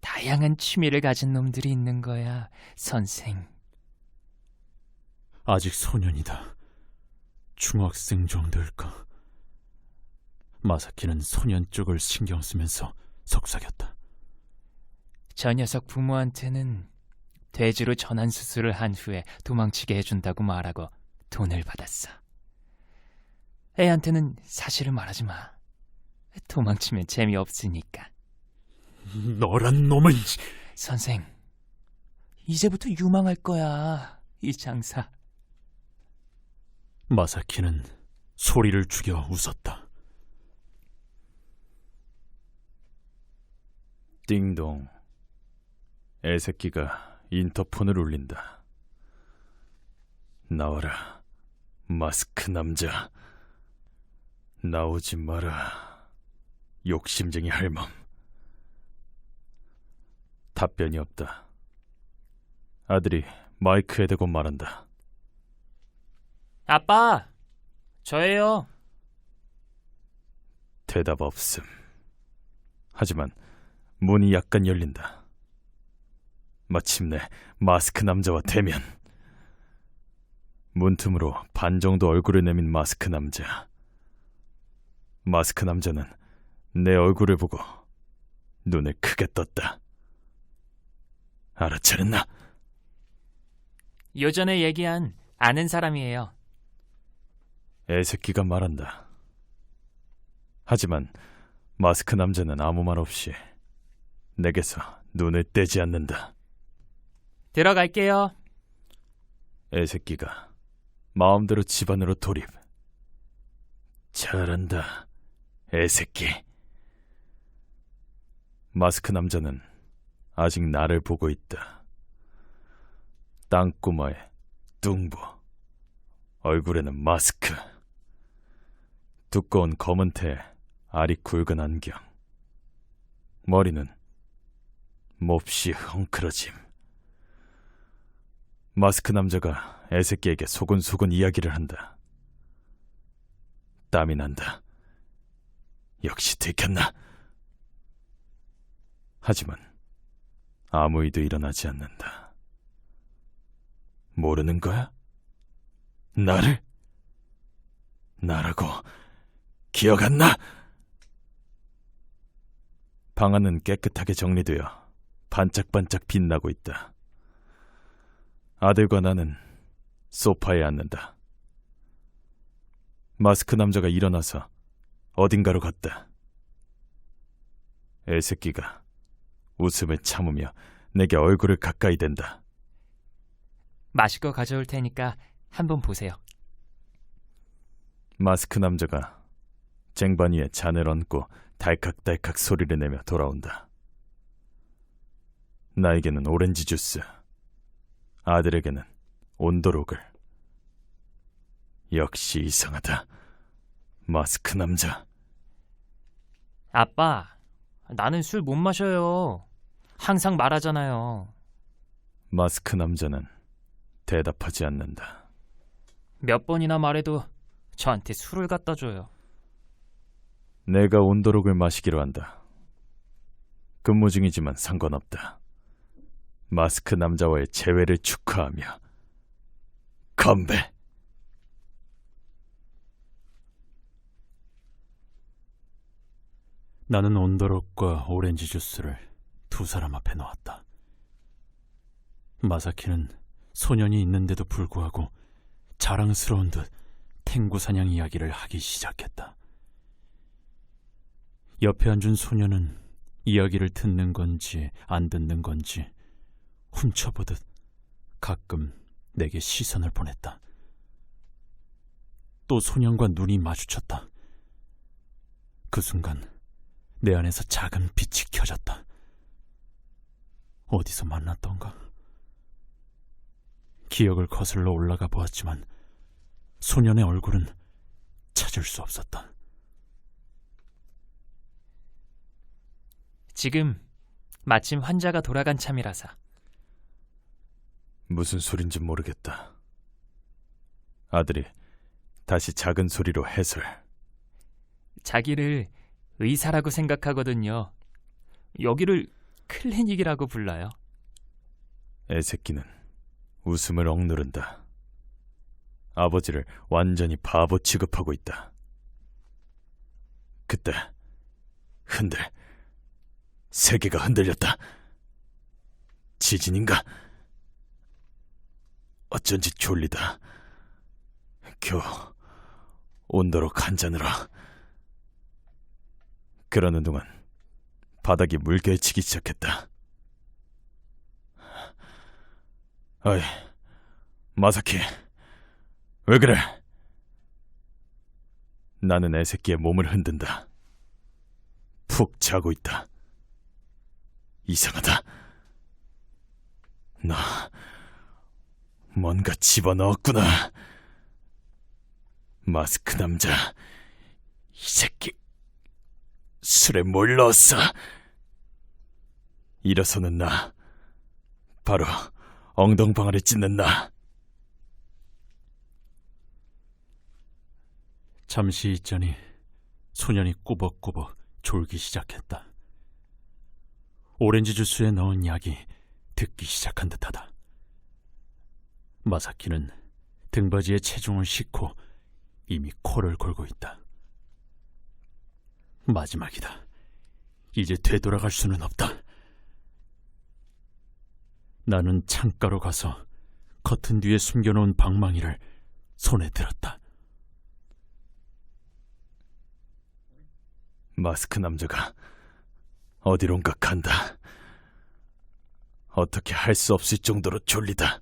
다양한 취미를 가진 놈들이 있는 거야, 선생. 아직 소년이다. 중학생 정도일까? 마사키는 소년 쪽을 신경 쓰면서 속삭였다. 저 녀석 부모한테는 돼지로 전환 수술을 한 후에 도망치게 해준다고 말하고 돈을 받았어. 애한테는 사실을 말하지 마. 도망치면 재미없으니까. 너란 놈은... 선생, 이제부터 유망할 거야, 이 장사. 마사키는 소리를 죽여 웃었다. 띵동. 애새끼가 인터폰을 울린다. 나와라, 마스크 남자. 나오지 마라, 욕심쟁이 할멈. 답변이 없다. 아들이 마이크에 대고 말한다. 아빠, 저예요. 대답 없음. 하지만 문이 약간 열린다. 마침내 마스크 남자와 대면. 문틈으로 반 정도 얼굴을 내민 마스크 남자. 마스크 남자는 내 얼굴을 보고 눈을 크게 떴다. 알아차렸나? 요전에 얘기한 아는 사람이에요. 애새끼가 말한다. 하지만 마스크 남자는 아무 말 없이 내게서 눈을 떼지 않는다. 들어갈게요. 애새끼가 마음대로 집안으로 돌입. 잘한다, 애새끼. 마스크 남자는 아직 나를 보고 있다. 땅꼬마에 뚱보, 얼굴에는 마스크, 두꺼운 검은 태에 알이 굵은 안경, 머리는 몹시 헝클어짐. 마스크 남자가 애새끼에게 소곤소곤 이야기를 한다. 땀이 난다. 역시 들켰나? 하지만 아무 일도 일어나지 않는다. 모르는 거야? 나를? 나라고 기억 안 나? 방 안은 깨끗하게 정리되어 반짝반짝 빛나고 있다. 아들과 나는 소파에 앉는다. 마스크 남자가 일어나서 어딘가로 갔다. 애새끼가 웃음을 참으며 내게 얼굴을 가까이 댄다. 마실 거 가져올 테니까 한번 보세요. 마스크 남자가 쟁반 위에 잔을 얹고 달칵달칵 소리를 내며 돌아온다. 나에게는 오렌지 주스, 아들에게는 온도록을. 역시 이상하다. 마스크 남자. 아빠, 나는 술 못 마셔요. 항상 말하잖아요. 마스크 남자는 대답하지 않는다. 몇 번이나 말해도 저한테 술을 갖다 줘요. 내가 온도록을 마시기로 한다. 근무 중이지만 상관없다. 마스크 남자와의 재회를 축하하며 건배! 나는 온도록과 오렌지 주스를 두 사람 앞에 놓았다. 마사키는 소년이 있는데도 불구하고 자랑스러운 듯 탱구 사냥 이야기를 하기 시작했다. 옆에 앉은 소년은 이야기를 듣는 건지 안 듣는 건지 훔쳐보듯 가끔 내게 시선을 보냈다. 또 소년과 눈이 마주쳤다. 그 순간 내 안에서 작은 빛이 켜졌다. 어디서 만났던가? 기억을 거슬러 올라가 보았지만 소년의 얼굴은 찾을 수 없었다. 지금 마침 환자가 돌아간 참이라서. 무슨 소린지 모르겠다. 아들이 다시 작은 소리로 해설. 자기를 의사라고 생각하거든요. 여기를 클리닉이라고 불러요. 애새끼는 웃음을 억누른다. 아버지를 완전히 바보 취급하고 있다. 그때 세계가 흔들렸다. 지진인가? 어쩐지 졸리다. 겨우 온도록 한 잔으로. 그러는 동안 바닥이 물결치기 시작했다. 어이, 마사키, 왜 그래? 나는 애새끼의 몸을 흔든다. 푹 자고 있다. 이상하다. 나 뭔가 집어넣었구나. 마스크 남자, 이 새끼 술에 뭘 넣었어? 일어서는 나, 바로 엉덩방아를 찢는 나. 잠시 있자니 소년이 꾸벅꾸벅 졸기 시작했다. 오렌지 주스에 넣은 약이 듣기 시작한 듯하다. 마사키는 등받이에 체중을 싣고 이미 코를 골고 있다. 마지막이다. 이제 되돌아갈 수는 없다. 나는 창가로 가서 커튼 뒤에 숨겨놓은 방망이를 손에 들었다. 마스크 남자가 어디론가 간다. 어떻게 할 수 없을 정도로 졸리다.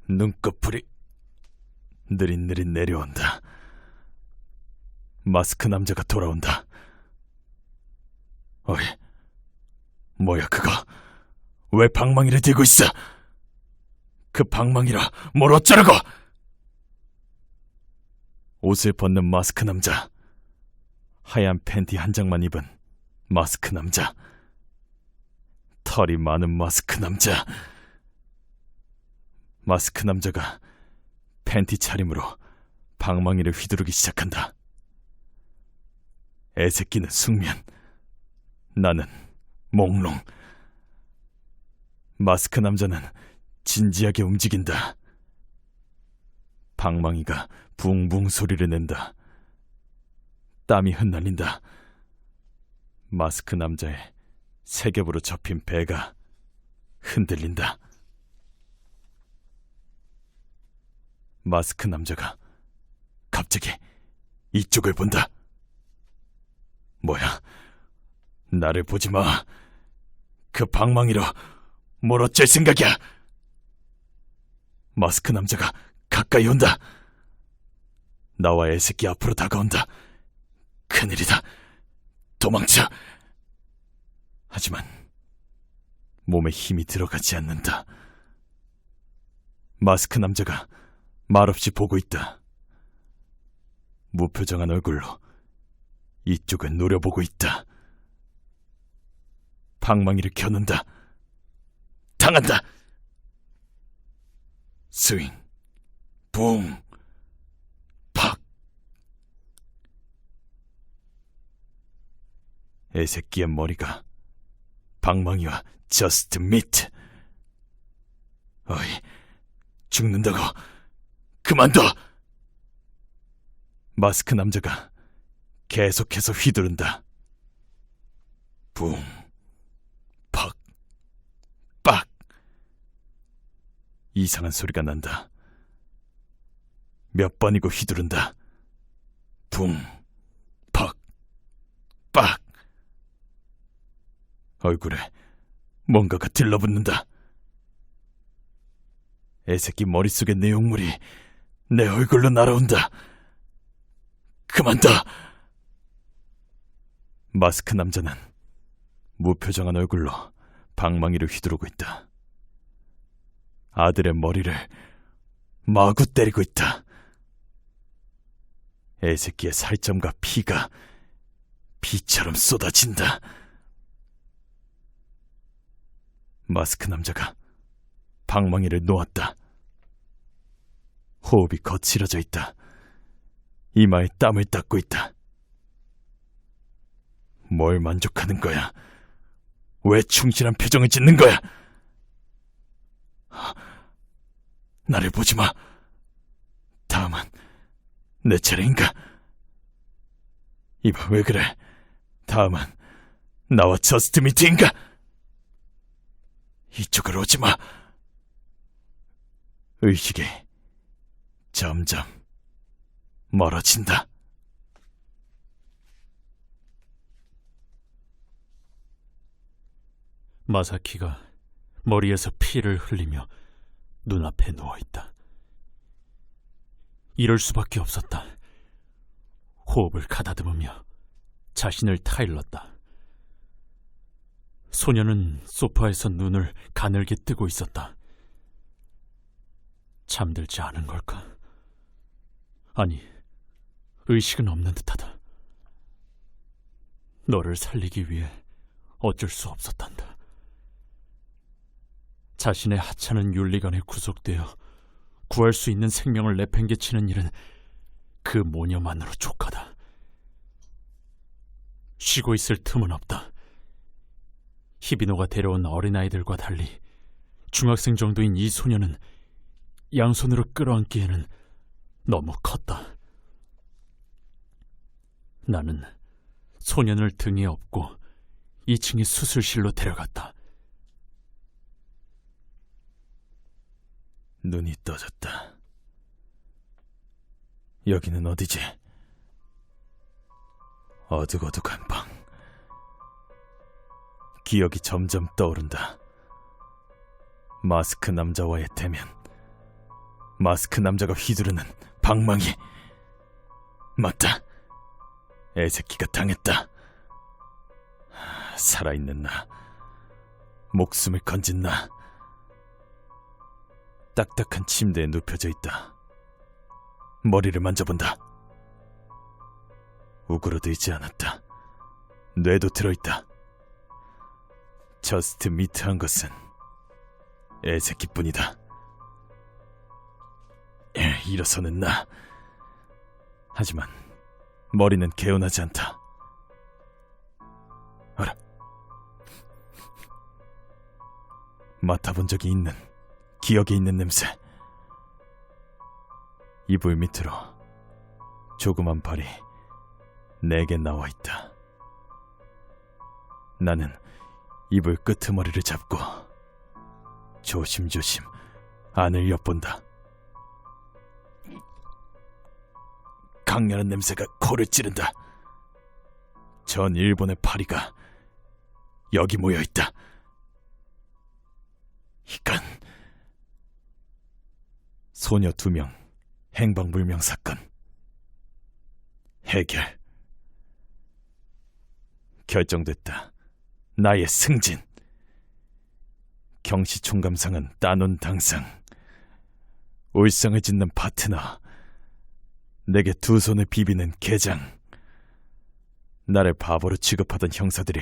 눈꺼풀이 느릿느릿 내려온다. 마스크 남자가 돌아온다. 어이, 뭐야 그거? 왜 방망이를 들고 있어? 그 방망이로 뭘 어쩌라고? 옷을 벗는 마스크 남자. 하얀 팬티 한 장만 입은 마스크 남자. 털이 많은 마스크 남자. 마스크 남자가 팬티 차림으로 방망이를 휘두르기 시작한다. 애새끼는 숙면, 나는 몽롱. 마스크 남자는 진지하게 움직인다. 방망이가 붕붕 소리를 낸다. 땀이 흩날린다. 마스크 남자의 세겹으로 접힌 배가 흔들린다. 마스크 남자가 갑자기 이쪽을 본다. 뭐야? 나를 보지 마. 그 방망이로 뭘 어쩔 생각이야? 마스크 남자가 가까이 온다. 나와 애새끼 앞으로 다가온다. 큰일이다. 도망쳐. 하지만 몸에 힘이 들어가지 않는다. 마스크 남자가 말없이 보고 있다. 무표정한 얼굴로 이쪽을 노려보고 있다. 방망이를 켜는다. 당한다. 스윙, 붕, 팍. 애새끼의 머리가 방망이와 저스트 미트. 어이, 죽는다고. 그만둬. 마스크 남자가 계속해서 휘두른다. 붕, 팍, 빡. 이상한 소리가 난다. 몇 번이고 휘두른다. 붕, 팍, 빡. 얼굴에 뭔가가 들러붙는다. 애새끼 머릿속의 내용물이 내 얼굴로 날아온다. 그만둬. 마스크 남자는 무표정한 얼굴로 방망이를 휘두르고 있다. 아들의 머리를 마구 때리고 있다. 애새끼의 살점과 피가 비처럼 쏟아진다. 마스크 남자가 방망이를 놓았다. 호흡이 거칠어져 있다. 이마에 땀을 닦고 있다. 뭘 만족하는 거야? 왜 충실한 표정을 짓는 거야? 나를 보지 마. 다음은 내 차례인가? 이봐, 왜 그래? 다음은 나와 저스트 미트인가? 이쪽으로 오지 마. 의식이 점점 멀어진다. 마사키가 머리에서 피를 흘리며 눈앞에 누워있다. 이럴 수밖에 없었다. 호흡을 가다듬으며 자신을 타일렀다. 소녀는 소파에서 눈을 가늘게 뜨고 있었다. 잠들지 않은 걸까? 아니, 의식은 없는 듯하다. 너를 살리기 위해 어쩔 수 없었단다. 자신의 하찮은 윤리관에 구속되어 구할 수 있는 생명을 내팽개치는 일은 그 모녀만으로 족하다. 쉬고 있을 틈은 없다. 히비노가 데려온 어린아이들과 달리 중학생 정도인 이 소녀는 양손으로 끌어안기에는 너무 컸다. 나는 소년을 등에 업고 2층의 수술실로 데려갔다. 눈이 떠졌다. 여기는 어디지? 어둑어둑한 방. 기억이 점점 떠오른다. 마스크 남자와의 대면. 마스크 남자가 휘두르는 방망이. 맞다. 애새끼가 당했다. 살아있는 나. 목숨을 건진 나. 딱딱한 침대에 눕혀져 있다. 머리를 만져본다. 우그러들지 않았다. 뇌도 들어있다. 저스트 미트한 것은 애새끼뿐이다. 일어서는 나. 하지만 머리는 개운하지 않다. 알아. 맡아본 적이 있는, 기억에 있는 냄새. 이불 밑으로 조그만 발이 4개 나와 있다. 나는 이불 끄트머리를 잡고 조심조심 안을 엿본다. 강렬한 냄새가 코를 찌른다. 전 일본의 파리가 여기 모여있다. 이건 소녀 2명 행방불명 사건. 해결. 결정됐다. 나의 승진. 경시총감상은 따놓은 당상, 울상을 짓는 파트너, 내게 두 손을 비비는 계장, 나를 바보로 취급하던 형사들이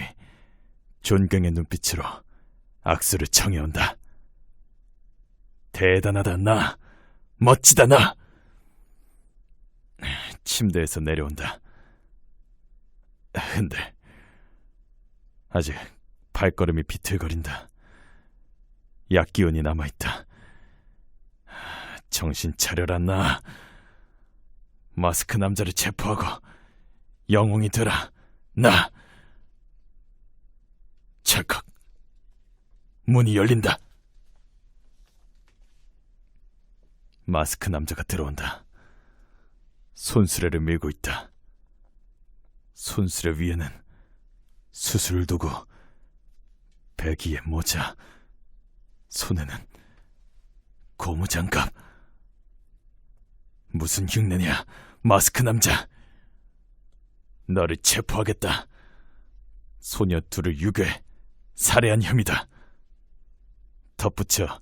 존경의 눈빛으로 악수를 청해온다. 대단하다 나, 멋지다 나. 침대에서 내려온다. 근데 아직 발걸음이 비틀거린다. 약 기운이 남아있다. 정신 차려라 나. 마스크 남자를 체포하고 영웅이 되라 나. 찰칵 문이 열린다. 마스크 남자가 들어온다. 손수레를 밀고 있다. 손수레 위에는 수술 도구, 배기에 모자, 손에는 고무장갑. 무슨 흉내냐, 마스크 남자. 너를 체포하겠다. 소녀 둘을 유괴, 살해한 혐의다. 덧붙여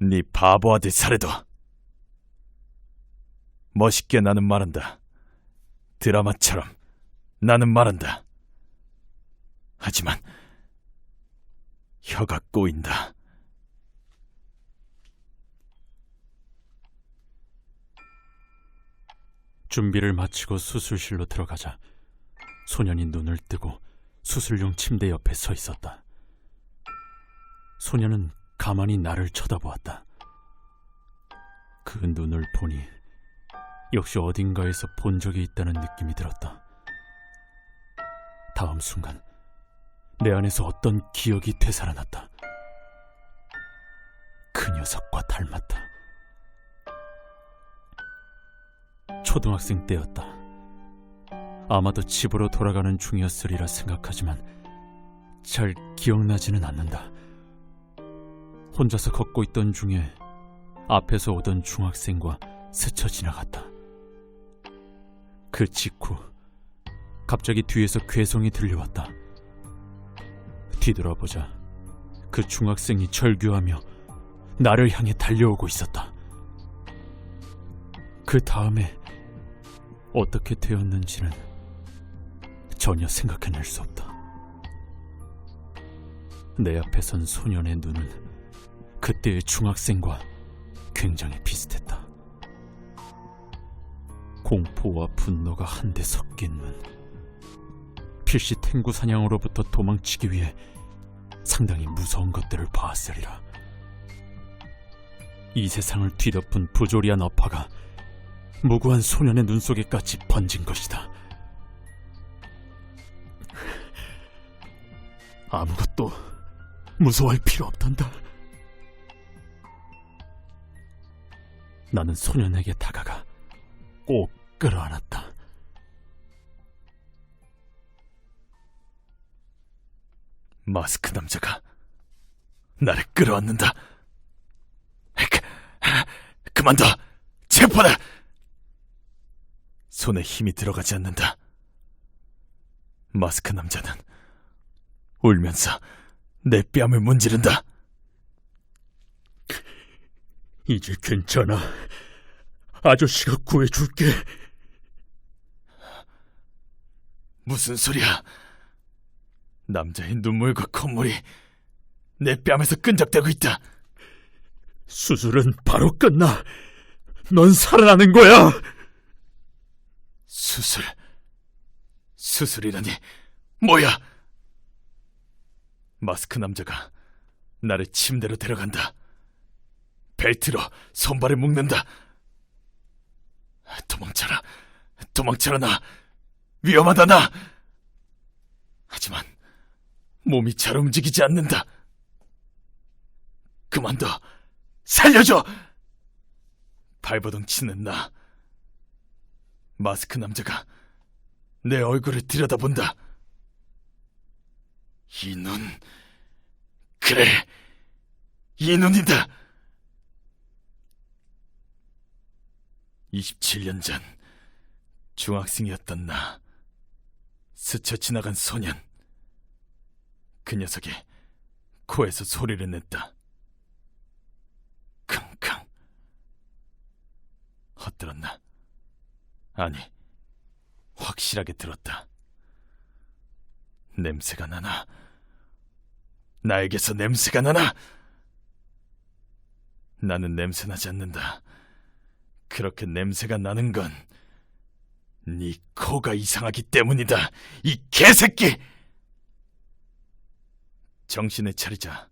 네 바보 아들 살해도. 멋있게 나는 말한다. 드라마처럼 나는 말한다. 하지만 혀가 꼬인다. 준비를 마치고 수술실로 들어가자 소년이 눈을 뜨고 수술용 침대 옆에 서 있었다. 소년은 가만히 나를 쳐다보았다. 그 눈을 보니 역시 어딘가에서 본 적이 있다는 느낌이 들었다. 다음 순간 내 안에서 어떤 기억이 되살아났다. 그 녀석과 닮았다. 초등학생 때였다. 아마도 집으로 돌아가는 중이었으리라 생각하지만 잘 기억나지는 않는다. 혼자서 걷고 있던 중에 앞에서 오던 중학생과 스쳐 지나갔다. 그 직후 갑자기 뒤에서 괴성이 들려왔다. 뒤돌아보자 그 중학생이 절규하며 나를 향해 달려오고 있었다. 그 다음에 어떻게 되었는지는 전혀 생각해낼 수 없다. 내 앞에 선 소년의 눈은 그때의 중학생과 굉장히 비슷했다. 공포와 분노가 한데 섞인 눈. 필시 탱구 사냥으로부터 도망치기 위해 상당히 무서운 것들을 봤으리라. 이 세상을 뒤덮은 부조리한 어파가 무고한 소년의 눈 속에까지 번진 것이다. 아무것도 무서워할 필요 없단다. 나는 소년에게 다가가 꼭 끌어안았다. 마스크 남자가 나를 끌어안는다. 그만둬! 체포다! 손에 힘이 들어가지 않는다. 마스크 남자는 울면서 내 뺨을 문지른다. 이제 괜찮아. 아저씨가 구해줄게. 무슨 소리야? 남자의 눈물과 콧물이 내 뺨에서 끈적대고 있다. 수술은 바로 끝나. 넌 살아나는 거야. 수술이라니 뭐야? 마스크 남자가 나를 침대로 데려간다. 벨트로 손발을 묶는다. 도망쳐라 나. 위험하다 나. 하지만 몸이 잘 움직이지 않는다. 그만둬. 살려줘. 발버둥 치는 나. 마스크 남자가 내 얼굴을 들여다본다. 이 눈, 그래, 이 눈이다. 27년 전 중학생이었던 나, 스쳐 지나간 소년. 그 녀석이 코에서 소리를 냈다. 잘못 들었나? 아니, 확실하게 들었다. 냄새가 나나? 나에게서 냄새가 나나? 나는 냄새나지 않는다. 그렇게 냄새가 나는 건 네 코가 이상하기 때문이다. 이 개새끼! 정신을 차리자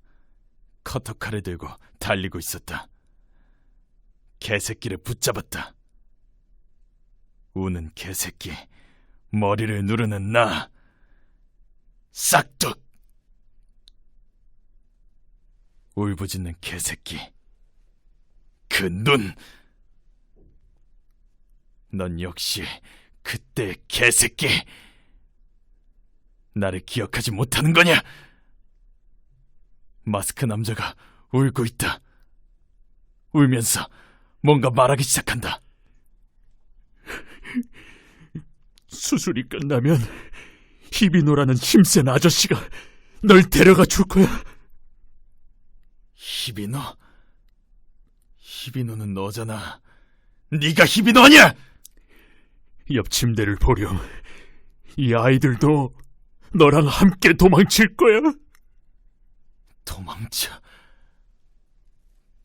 커터칼을 들고 달리고 있었다. 개새끼를 붙잡았다. 우는 개새끼, 머리를 누르는 나, 싹둑! 울부짖는 개새끼, 그 눈! 넌 역시 그때의 개새끼! 나를 기억하지 못하는 거냐? 마스크 남자가 울고 있다. 울면서 뭔가 말하기 시작한다. 수술이 끝나면 히비노라는 힘센 아저씨가 널 데려가 줄 거야. 히비노? 히비노는 너잖아. 네가 히비노 아니야? 옆 침대를 보렴. 이 아이들도 너랑 함께 도망칠 거야. 도망쳐?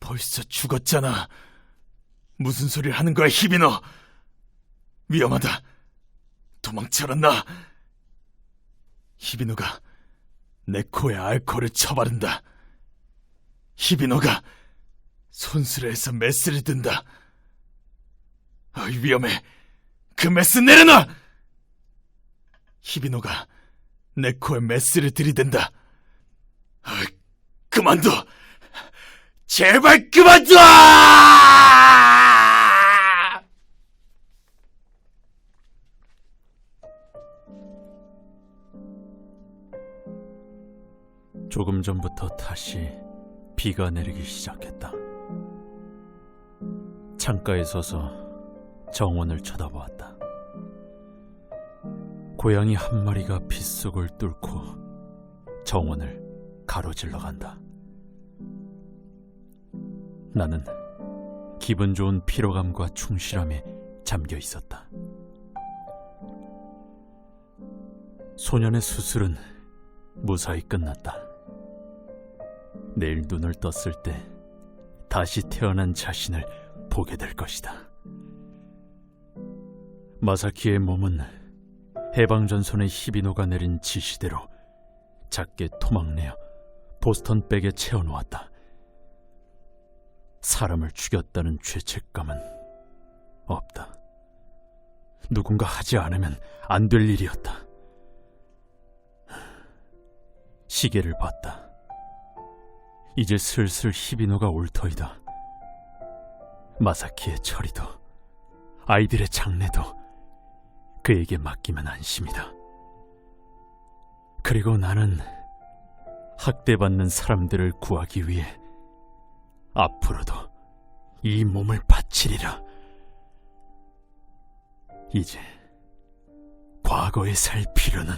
벌써 죽었잖아. 무슨 소리를 하는 거야, 히비노? 위험하다. 도망쳐라, 나. 히비노가 내 코에 알코올을 쳐바른다. 히비노가 손수레 해서 메스를 든다. 위험해. 그 메스 내려놔! 히비노가 내 코에 메스를 들이댄다. 그만둬! 제발 그만둬! 조금 전부터 다시 비가 내리기 시작했다. 창가에 서서 정원을 쳐다보았다. 고양이 한 마리가 빗속을 뚫고 정원을 가로질러 간다. 나는 기분 좋은 피로감과 충실함에 잠겨 있었다. 소년의 수술은 무사히 끝났다. 내일 눈을 떴을 때 다시 태어난 자신을 보게 될 것이다. 마사키의 몸은 해방전선의 히비노가 내린 지시대로 작게 토막내어 보스턴 백에 채워놓았다. 사람을 죽였다는 죄책감은 없다. 누군가 하지 않으면 안 될 일이었다. 시계를 봤다. 이제 슬슬 히비노가 올 터이다. 마사키의 처리도 아이들의 장례도 그에게 맡기면 안심이다. 그리고 나는 학대받는 사람들을 구하기 위해 앞으로도 이 몸을 바치리라. 이제 과거에 살 필요는